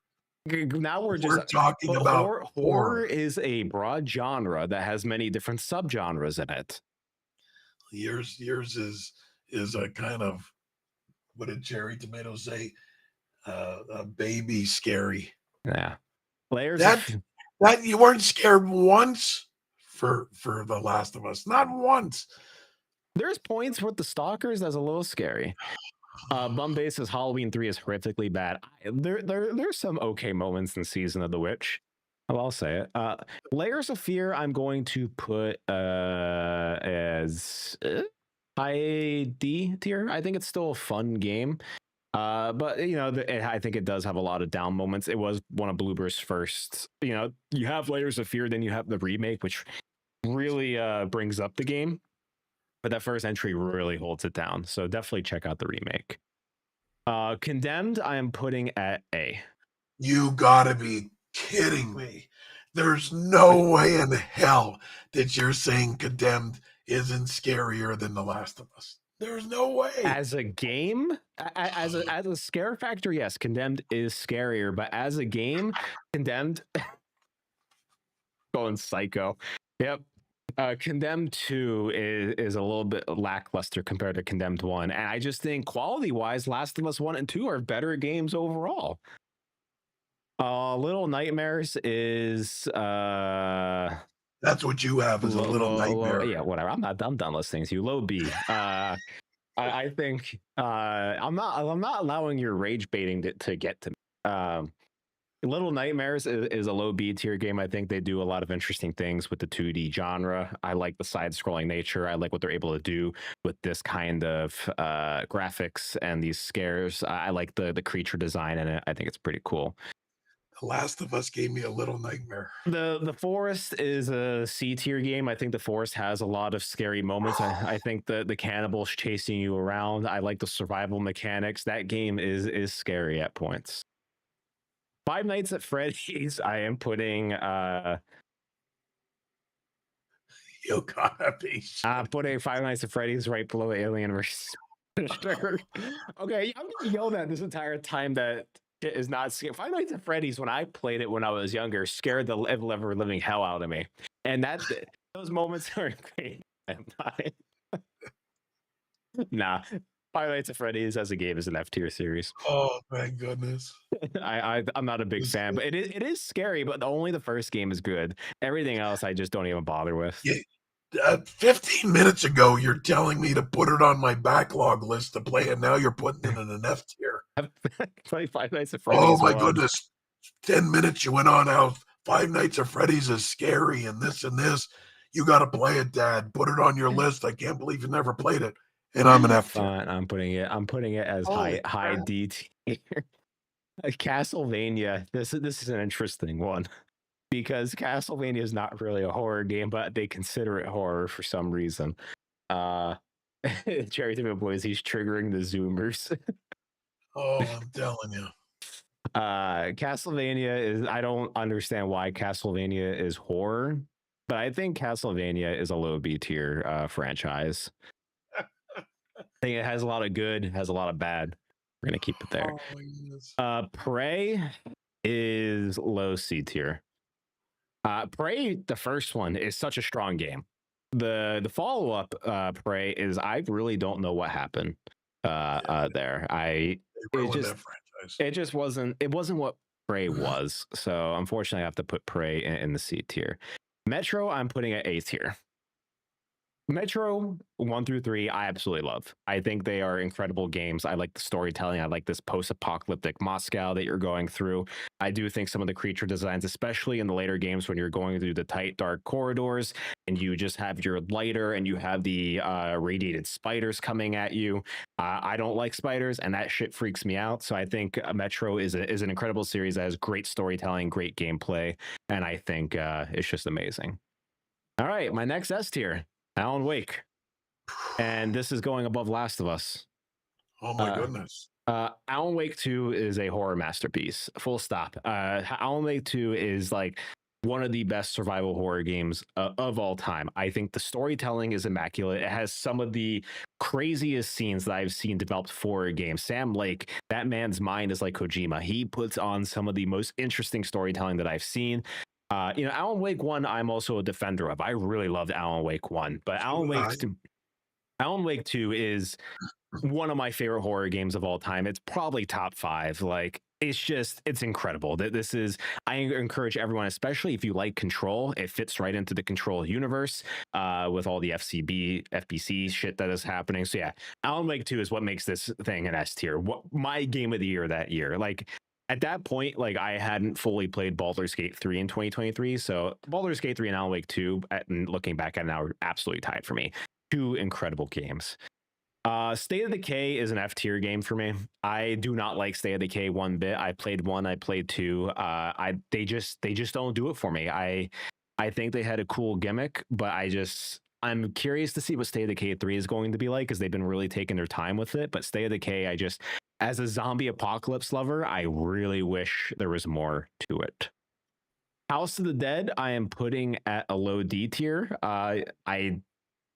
Now we're talking about horror is a broad genre that has many different subgenres in it. Yours is a kind of, what did Cherry Tomato say? A baby scary. Yeah. Layers of That you weren't scared once for The Last of Us. Not once. There's points with the stalkers that's a little scary. Bombay says Halloween 3 is horrifically bad. There's some okay moments in Season of the Witch. I'll say it. Layers of Fear, I'm going to put as high D tier. I think it's still a fun game. But you know, I think it does have a lot of down moments. It was one of Bloober's first. You know, you have Layers of Fear, then you have the remake, which really brings up the game. But that first entry really holds it down. So definitely check out the remake. Condemned, I am putting at A. You gotta be kidding me. There's no way in hell that you're saying Condemned isn't scarier than The Last of Us. There's no way. As a game, as a scare factor, yes, Condemned is scarier. But as a game, Condemned going psycho. Yep. Condemned 2 is a little bit lackluster compared to Condemned 1. And I just think quality-wise, Last of Us 1 and 2 are better games overall. Little Nightmares is that's what you have as a Little Nightmare. Yeah, whatever. I'm done listening to you. Low B. I think I'm not allowing your rage baiting to get to me. Little Nightmares is a low B tier game. I think they do a lot of interesting things with the 2D genre. I like the side-scrolling nature. I like what they're able to do with this kind of graphics and these scares. I like the creature design in it. I think it's pretty cool. The Last of Us gave me a little nightmare. The Forest is a C tier game. I think the Forest has a lot of scary moments. I think the cannibals chasing you around. I like the survival mechanics. That game is scary at points. Five Nights at Freddy's, I am putting you gotta be putting Five Nights at Freddy's right below Alien vs. Predator. Okay, I'm gonna yell that this entire time that it is not scary. Five Nights at Freddy's, when I played it when I was younger, scared the ever living hell out of me. And those moments are great. I'm not. Nah. Five Nights at Freddy's as a game is an F tier series. Oh, thank goodness. I'm not a big fan, but it is scary, but only the first game is good. Everything else I just don't even bother with. Yeah, 15 minutes ago, you're telling me to put it on my backlog list to play, and now you're putting it in an F tier. Play Five Nights at Freddy's. Oh my goodness. 10 minutes you went on how Five Nights at Freddy's is scary and this and this. You got to play it, Dad. Put it on your list. I can't believe you never played it. And I'm an F tier. I'm putting it as high D tier. Castlevania. This is an interesting one because Castlevania is not really a horror game, but they consider it horror for some reason. Jerry the Boys, he's triggering the Zoomers. Oh, I'm telling you. Castlevania is, I don't understand why Castlevania is horror, but I think Castlevania is a low B tier franchise. I think it has a lot of good, has a lot of bad. We're gonna keep it there. Oh, yes. Prey is low C tier. Prey, the first one, is such a strong game. The follow-up Prey is, I really don't know what happened there. It just wasn't what Prey was. So unfortunately I have to put Prey in the C tier. Metro, I'm putting at A tier. Metro 1 through 3, I absolutely love. I think they are incredible games. I like the storytelling. I like this post-apocalyptic Moscow that you're going through. I do think some of the creature designs, especially in the later games when you're going through the tight, dark corridors and you just have your lighter and you have the radiated spiders coming at you. I don't like spiders and that shit freaks me out. So I think Metro is an incredible series that has great storytelling, great gameplay, and I think it's just amazing. All right, my next S tier. Alan Wake, and this is going above Last of Us. Oh my goodness. Alan Wake 2 is a horror masterpiece, full stop. Alan Wake 2 is like one of the best survival horror games of all time. I think the storytelling is immaculate. It has some of the craziest scenes that I've seen developed for a game. Sam Lake, that man's mind is like Kojima. He puts on some of the most interesting storytelling that I've seen. Alan Wake 1, I'm also a defender of. I really loved Alan Wake 1, but Alan Wake 2 is one of my favorite horror games of all time. It's probably top 5. Like, it's incredible that this is. I encourage everyone, especially if you like Control, it fits right into the Control universe with all the FBC shit that is happening. So yeah, Alan Wake 2 is what makes this thing an S tier. What my game of the year that year. Like at that point, like I hadn't fully played Baldur's Gate 3 in 2023, so Baldur's Gate 3 and Alan Wake 2, and looking back at it now, are absolutely tied for me. Two incredible games. State of Decay is an F tier game for me. I do not like State of Decay one bit. I played one, I played two. They just don't do it for me. I think they had a cool gimmick, but I'm curious to see what State of Decay 3 is going to be like, because they've been really taking their time with it. But State of Decay, as a zombie apocalypse lover, I really wish there was more to it. House of the Dead, I am putting at a low D tier. I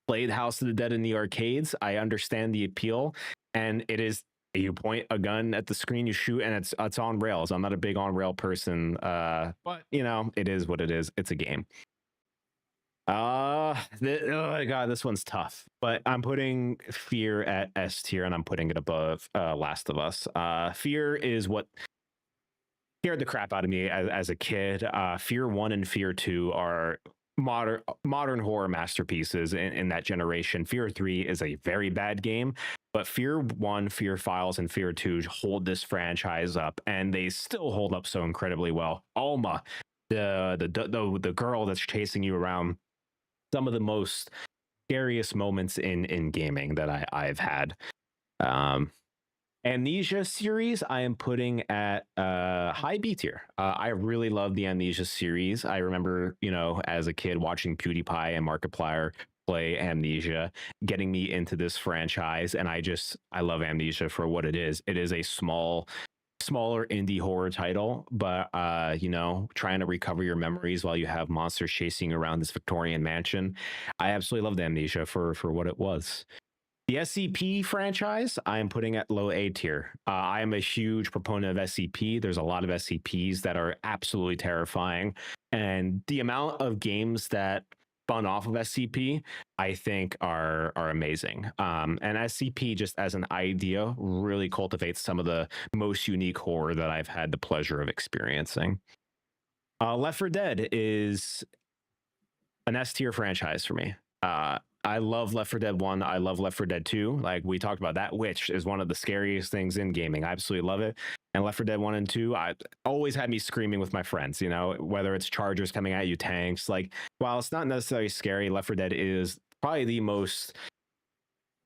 played House of the Dead in the arcades. I understand the appeal, and it is, you point a gun at the screen, you shoot, and it's on rails. I'm not a big on rail person, but you know, it is what it is. It's a game. Oh my god, this one's tough, but I'm putting Fear at S tier, and I'm putting it above Last of Us. Fear is what scared the crap out of me as a kid. Fear 1 and Fear 2 are modern horror masterpieces in that generation. Fear 3 is a very bad game, but Fear 1, Fear Files, and Fear 2 hold this franchise up, and they still hold up so incredibly well. Alma, the girl that's chasing you around, some of the most scariest moments in gaming that I've had. Amnesia series, I am putting at high B tier. I really love the Amnesia series. I remember, as a kid watching PewDiePie and Markiplier play Amnesia, getting me into this franchise, and I love Amnesia for what it is. It is a smaller indie horror title, but trying to recover your memories while you have monsters chasing around this Victorian mansion. I absolutely loved Amnesia for what it was. The SCP franchise, I am putting at low A tier. I am a huge proponent of SCP. There's a lot of SCPs that are absolutely terrifying. And the amount of games that spun off of SCP, I think are amazing. And SCP, just as an idea, really cultivates some of the most unique horror that I've had the pleasure of experiencing. Left 4 Dead is an S tier franchise for me. I love Left 4 Dead 1. I love Left 4 Dead 2. Like we talked about, that witch is one of the scariest things in gaming. I absolutely love it. And Left 4 Dead 1 and 2, I always had me screaming with my friends, whether it's chargers coming at you, tanks. Like, while it's not necessarily scary, Left 4 Dead is probably the most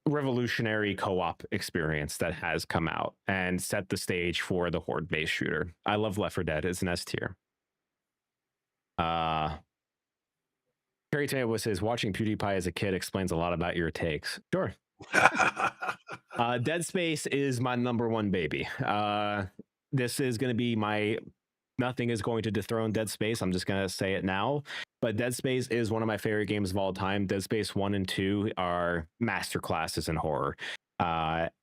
revolutionary co-op experience that has come out and set the stage for the horde-based shooter. I love Left 4 Dead. It's an S tier. Terry Taylor says, watching PewDiePie as a kid explains a lot about your takes. Sure. Dead Space is my number one baby. This is going to be nothing is going to dethrone Dead Space. I'm just going to say it now. But Dead Space is one of my favorite games of all time. Dead Space 1 and 2 are masterclasses in horror.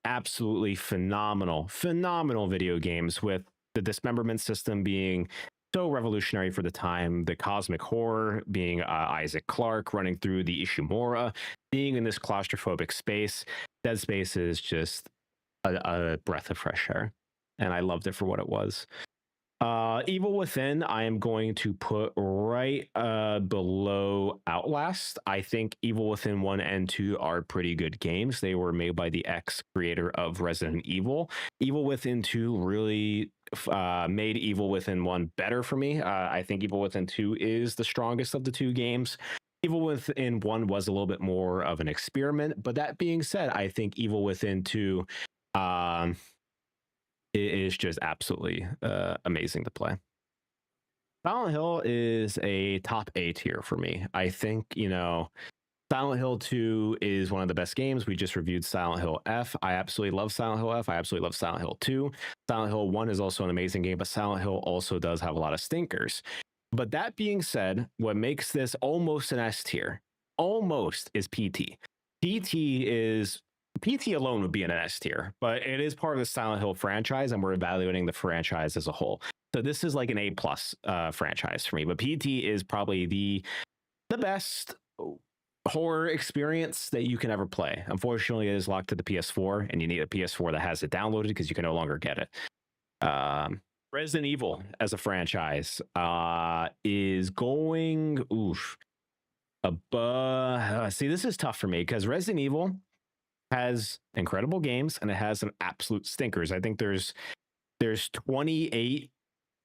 Absolutely phenomenal video games, with the dismemberment system being so revolutionary for the time, the cosmic horror being Isaac Clarke running through the Ishimura, being in this claustrophobic space. Dead Space is just a breath of fresh air, and I loved it for what it was. Evil Within, I am going to put right below Outlast. I think Evil Within 1 and 2 are pretty good games. They were made by the ex-creator of Resident Evil. Evil Within 2 really made Evil Within 1 better for me. I think Evil Within 2 is the strongest of the two games. Evil Within 1 was a little bit more of an experiment, but that being said, I think Evil Within 2 it is just absolutely amazing to play. Silent Hill is a top A tier for me. I think, Silent Hill 2 is one of the best games. We just reviewed Silent Hill F. I absolutely love Silent Hill F. I absolutely love Silent Hill 2. Silent Hill 1 is also an amazing game, but Silent Hill also does have a lot of stinkers. But that being said, what makes this almost an S tier, almost, is PT. PT alone would be in an S tier, but it is part of the Silent Hill franchise, and we're evaluating the franchise as a whole. So this is like an A+ franchise for me, but PT is probably the best horror experience that you can ever play. Unfortunately, it is locked to the PS4, and you need a PS4 that has it downloaded because you can no longer get it. Resident Evil as a franchise is going above. See, this is tough for me because Resident Evil has incredible games and it has some absolute stinkers. I think there's 28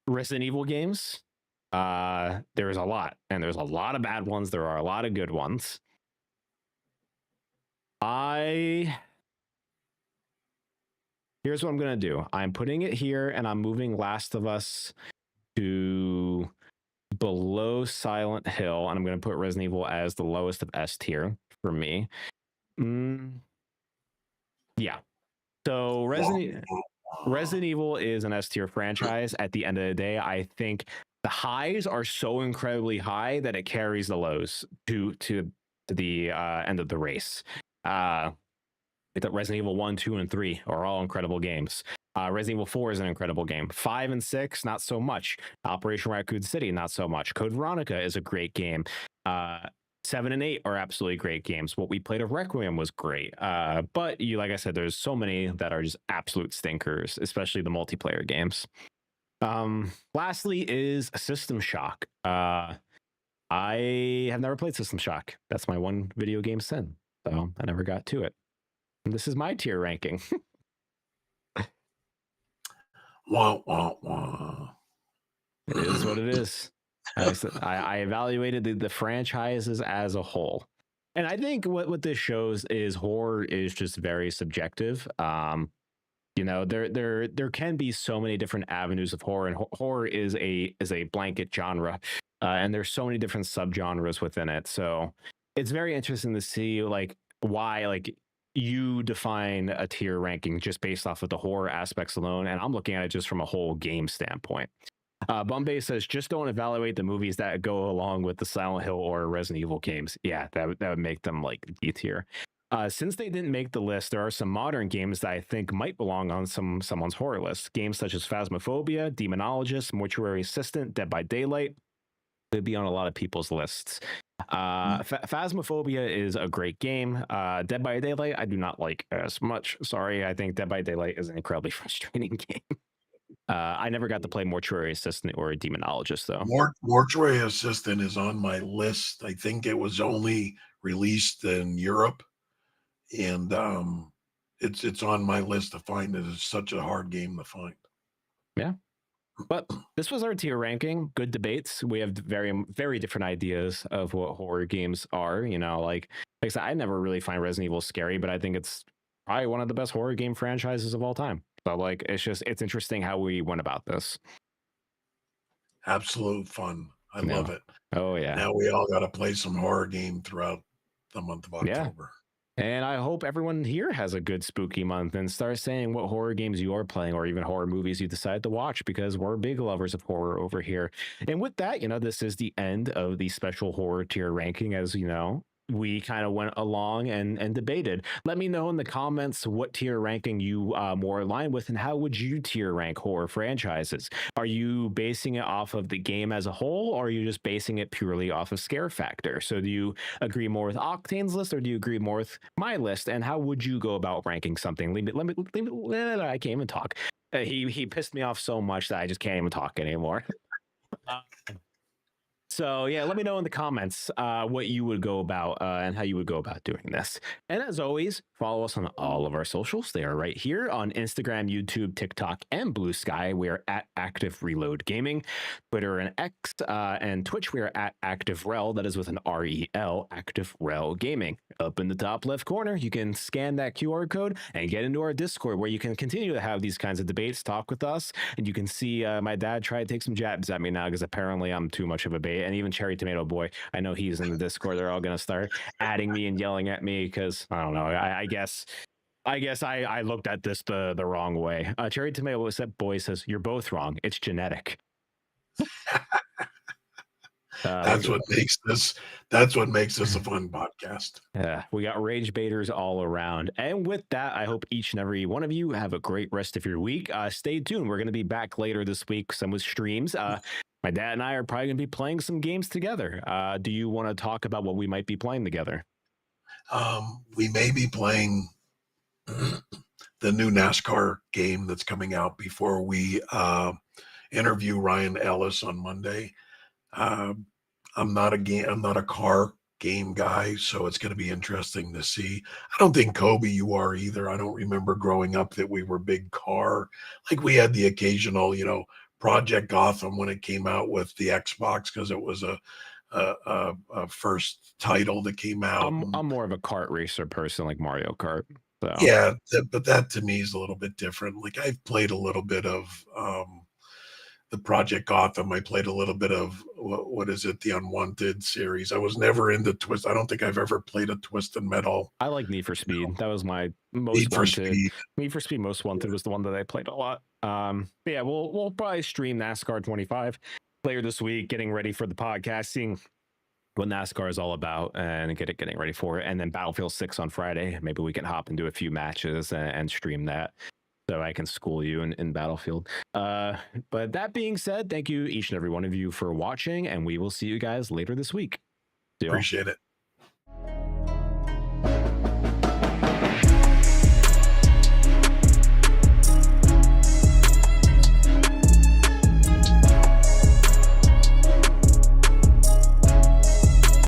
Resident Evil games. There's a lot, and there's a lot of bad ones. There are a lot of good ones. Here's what I'm gonna do. I'm putting it here, and I'm moving Last of Us to below Silent Hill, and I'm gonna put Resident Evil as the lowest of S tier for me. Yeah. So Resident Evil is an S tier franchise. At the end of the day, I think the highs are so incredibly high that it carries the lows to the end of the race. Resident Evil 1, 2, and 3 are all incredible games. Resident Evil 4 is an incredible game. 5 and 6, not so much. Operation Raccoon City, not so much. Code Veronica is a great game. 7 and 8 are absolutely great games. What we played of Requiem was great. But like I said, there's so many that are just absolute stinkers, especially the multiplayer games. Lastly is System Shock. I have never played System Shock. That's my one video game sin. So I never got to it. And this is my tier ranking. Wah, wah, wah. It is what it is. I evaluated the franchises as a whole. And I think what this shows is horror is just very subjective. There can be so many different avenues of horror, and horror is a blanket genre. And there's so many different subgenres within it. So it's very interesting to see why you define a tier ranking just based off of the horror aspects alone. And I'm looking at it just from a whole game standpoint. Bombay says, just don't evaluate the movies that go along with the Silent Hill or Resident Evil games. Yeah, that would make them D tier. Since they didn't make the list, there are some modern games that I think might belong on someone's horror list. Games such as Phasmophobia, Demonologist, Mortuary Assistant, Dead by Daylight could be on a lot of people's lists. Phasmophobia is a great game. Dead by Daylight I do not like as much. Sorry, I think Dead by Daylight is an incredibly frustrating game. I never got to play Mortuary Assistant or Demonologist though. Mortuary Assistant is on my list. I think it was only released in Europe, and it's on my list to find. It is such a hard game to find. Yeah. But this was our tier ranking. Good debates. We have very, very different ideas of what horror games are. Like I said, I never really find Resident Evil scary, but I think it's probably one of the best horror game franchises of all time. So it's interesting how we went about this. Absolute fun. I love it. Oh yeah. Now we all got to play some horror game throughout the month of October. Yeah. And I hope everyone here has a good spooky month and start saying what horror games you are playing or even horror movies you decide to watch, because we're big lovers of horror over here. And with that, this is the end of the special horror tier ranking. As we kind of went along and debated. Let me know in the comments what tier ranking you more aligned with, and how would you tier rank horror franchises? Are you basing it off of the game as a whole, or are you just basing it purely off of scare factor? So do you agree more with Octane's list, or do you agree more with my list? And how would you go about ranking something? I can't even talk. He pissed me off so much that I just can't even talk anymore. So yeah, let me know in the comments what you would go about and how you would go about doing this. And as always, follow us on all of our socials. They are right here on Instagram, YouTube, TikTok, and Blue Sky. We are at Active Reload Gaming. Twitter and X and Twitch, we are at Active Rel. That is with an REL, Active Rel Gaming. Up in the top left corner, you can scan that QR code and get into our Discord, where you can continue to have these kinds of debates, talk with us, and you can see my dad try to take some jabs at me now because apparently I'm too much of a bait. And even Cherry Tomato Boy, I know he's in the Discord. They're all going to start adding me and yelling at me because I don't know. I guess I looked at this the wrong way. Cherry Tomato Boy says, "You're both wrong. It's genetic." That's what makes this a fun podcast. Yeah, we got rage baiters all around. And with that, I hope each and every one of you have a great rest of your week. Stay tuned. We're going to be back later this week, some with streams. My dad and I are probably going to be playing some games together. Do you want to talk about what we might be playing together? We may be playing the new NASCAR game that's coming out before we interview Ryan Ellis on Monday. Um, I'm not a car game guy, so it's going to be interesting to see. I don't think Kobe, you are either. I don't remember growing up that we were big car. Like we had the occasional, Project Gotham when it came out with the Xbox because it was a first title that came out. I'm more of a kart racer person, like Mario Kart. So Yeah, but that to me is a little bit different. Like I've played a little bit of the Project Gotham. I played a little bit of what is it, the Unwanted series. I was never into Twist. I don't think I've ever played a Twisted Metal. I like Need for Speed. That was my Need most for wanted. Speed. Need for Speed Most Wanted was the one that I played a lot. But yeah, we'll probably stream NASCAR 25 later this week, getting ready for the podcast, seeing what NASCAR is all about, and getting ready for it. And then Battlefield 6 on Friday. Maybe we can hop into a few matches and stream that, so I can school you in Battlefield. But that being said, thank you each and every one of you for watching, and we will see you guys later this week. See y'all. Appreciate it.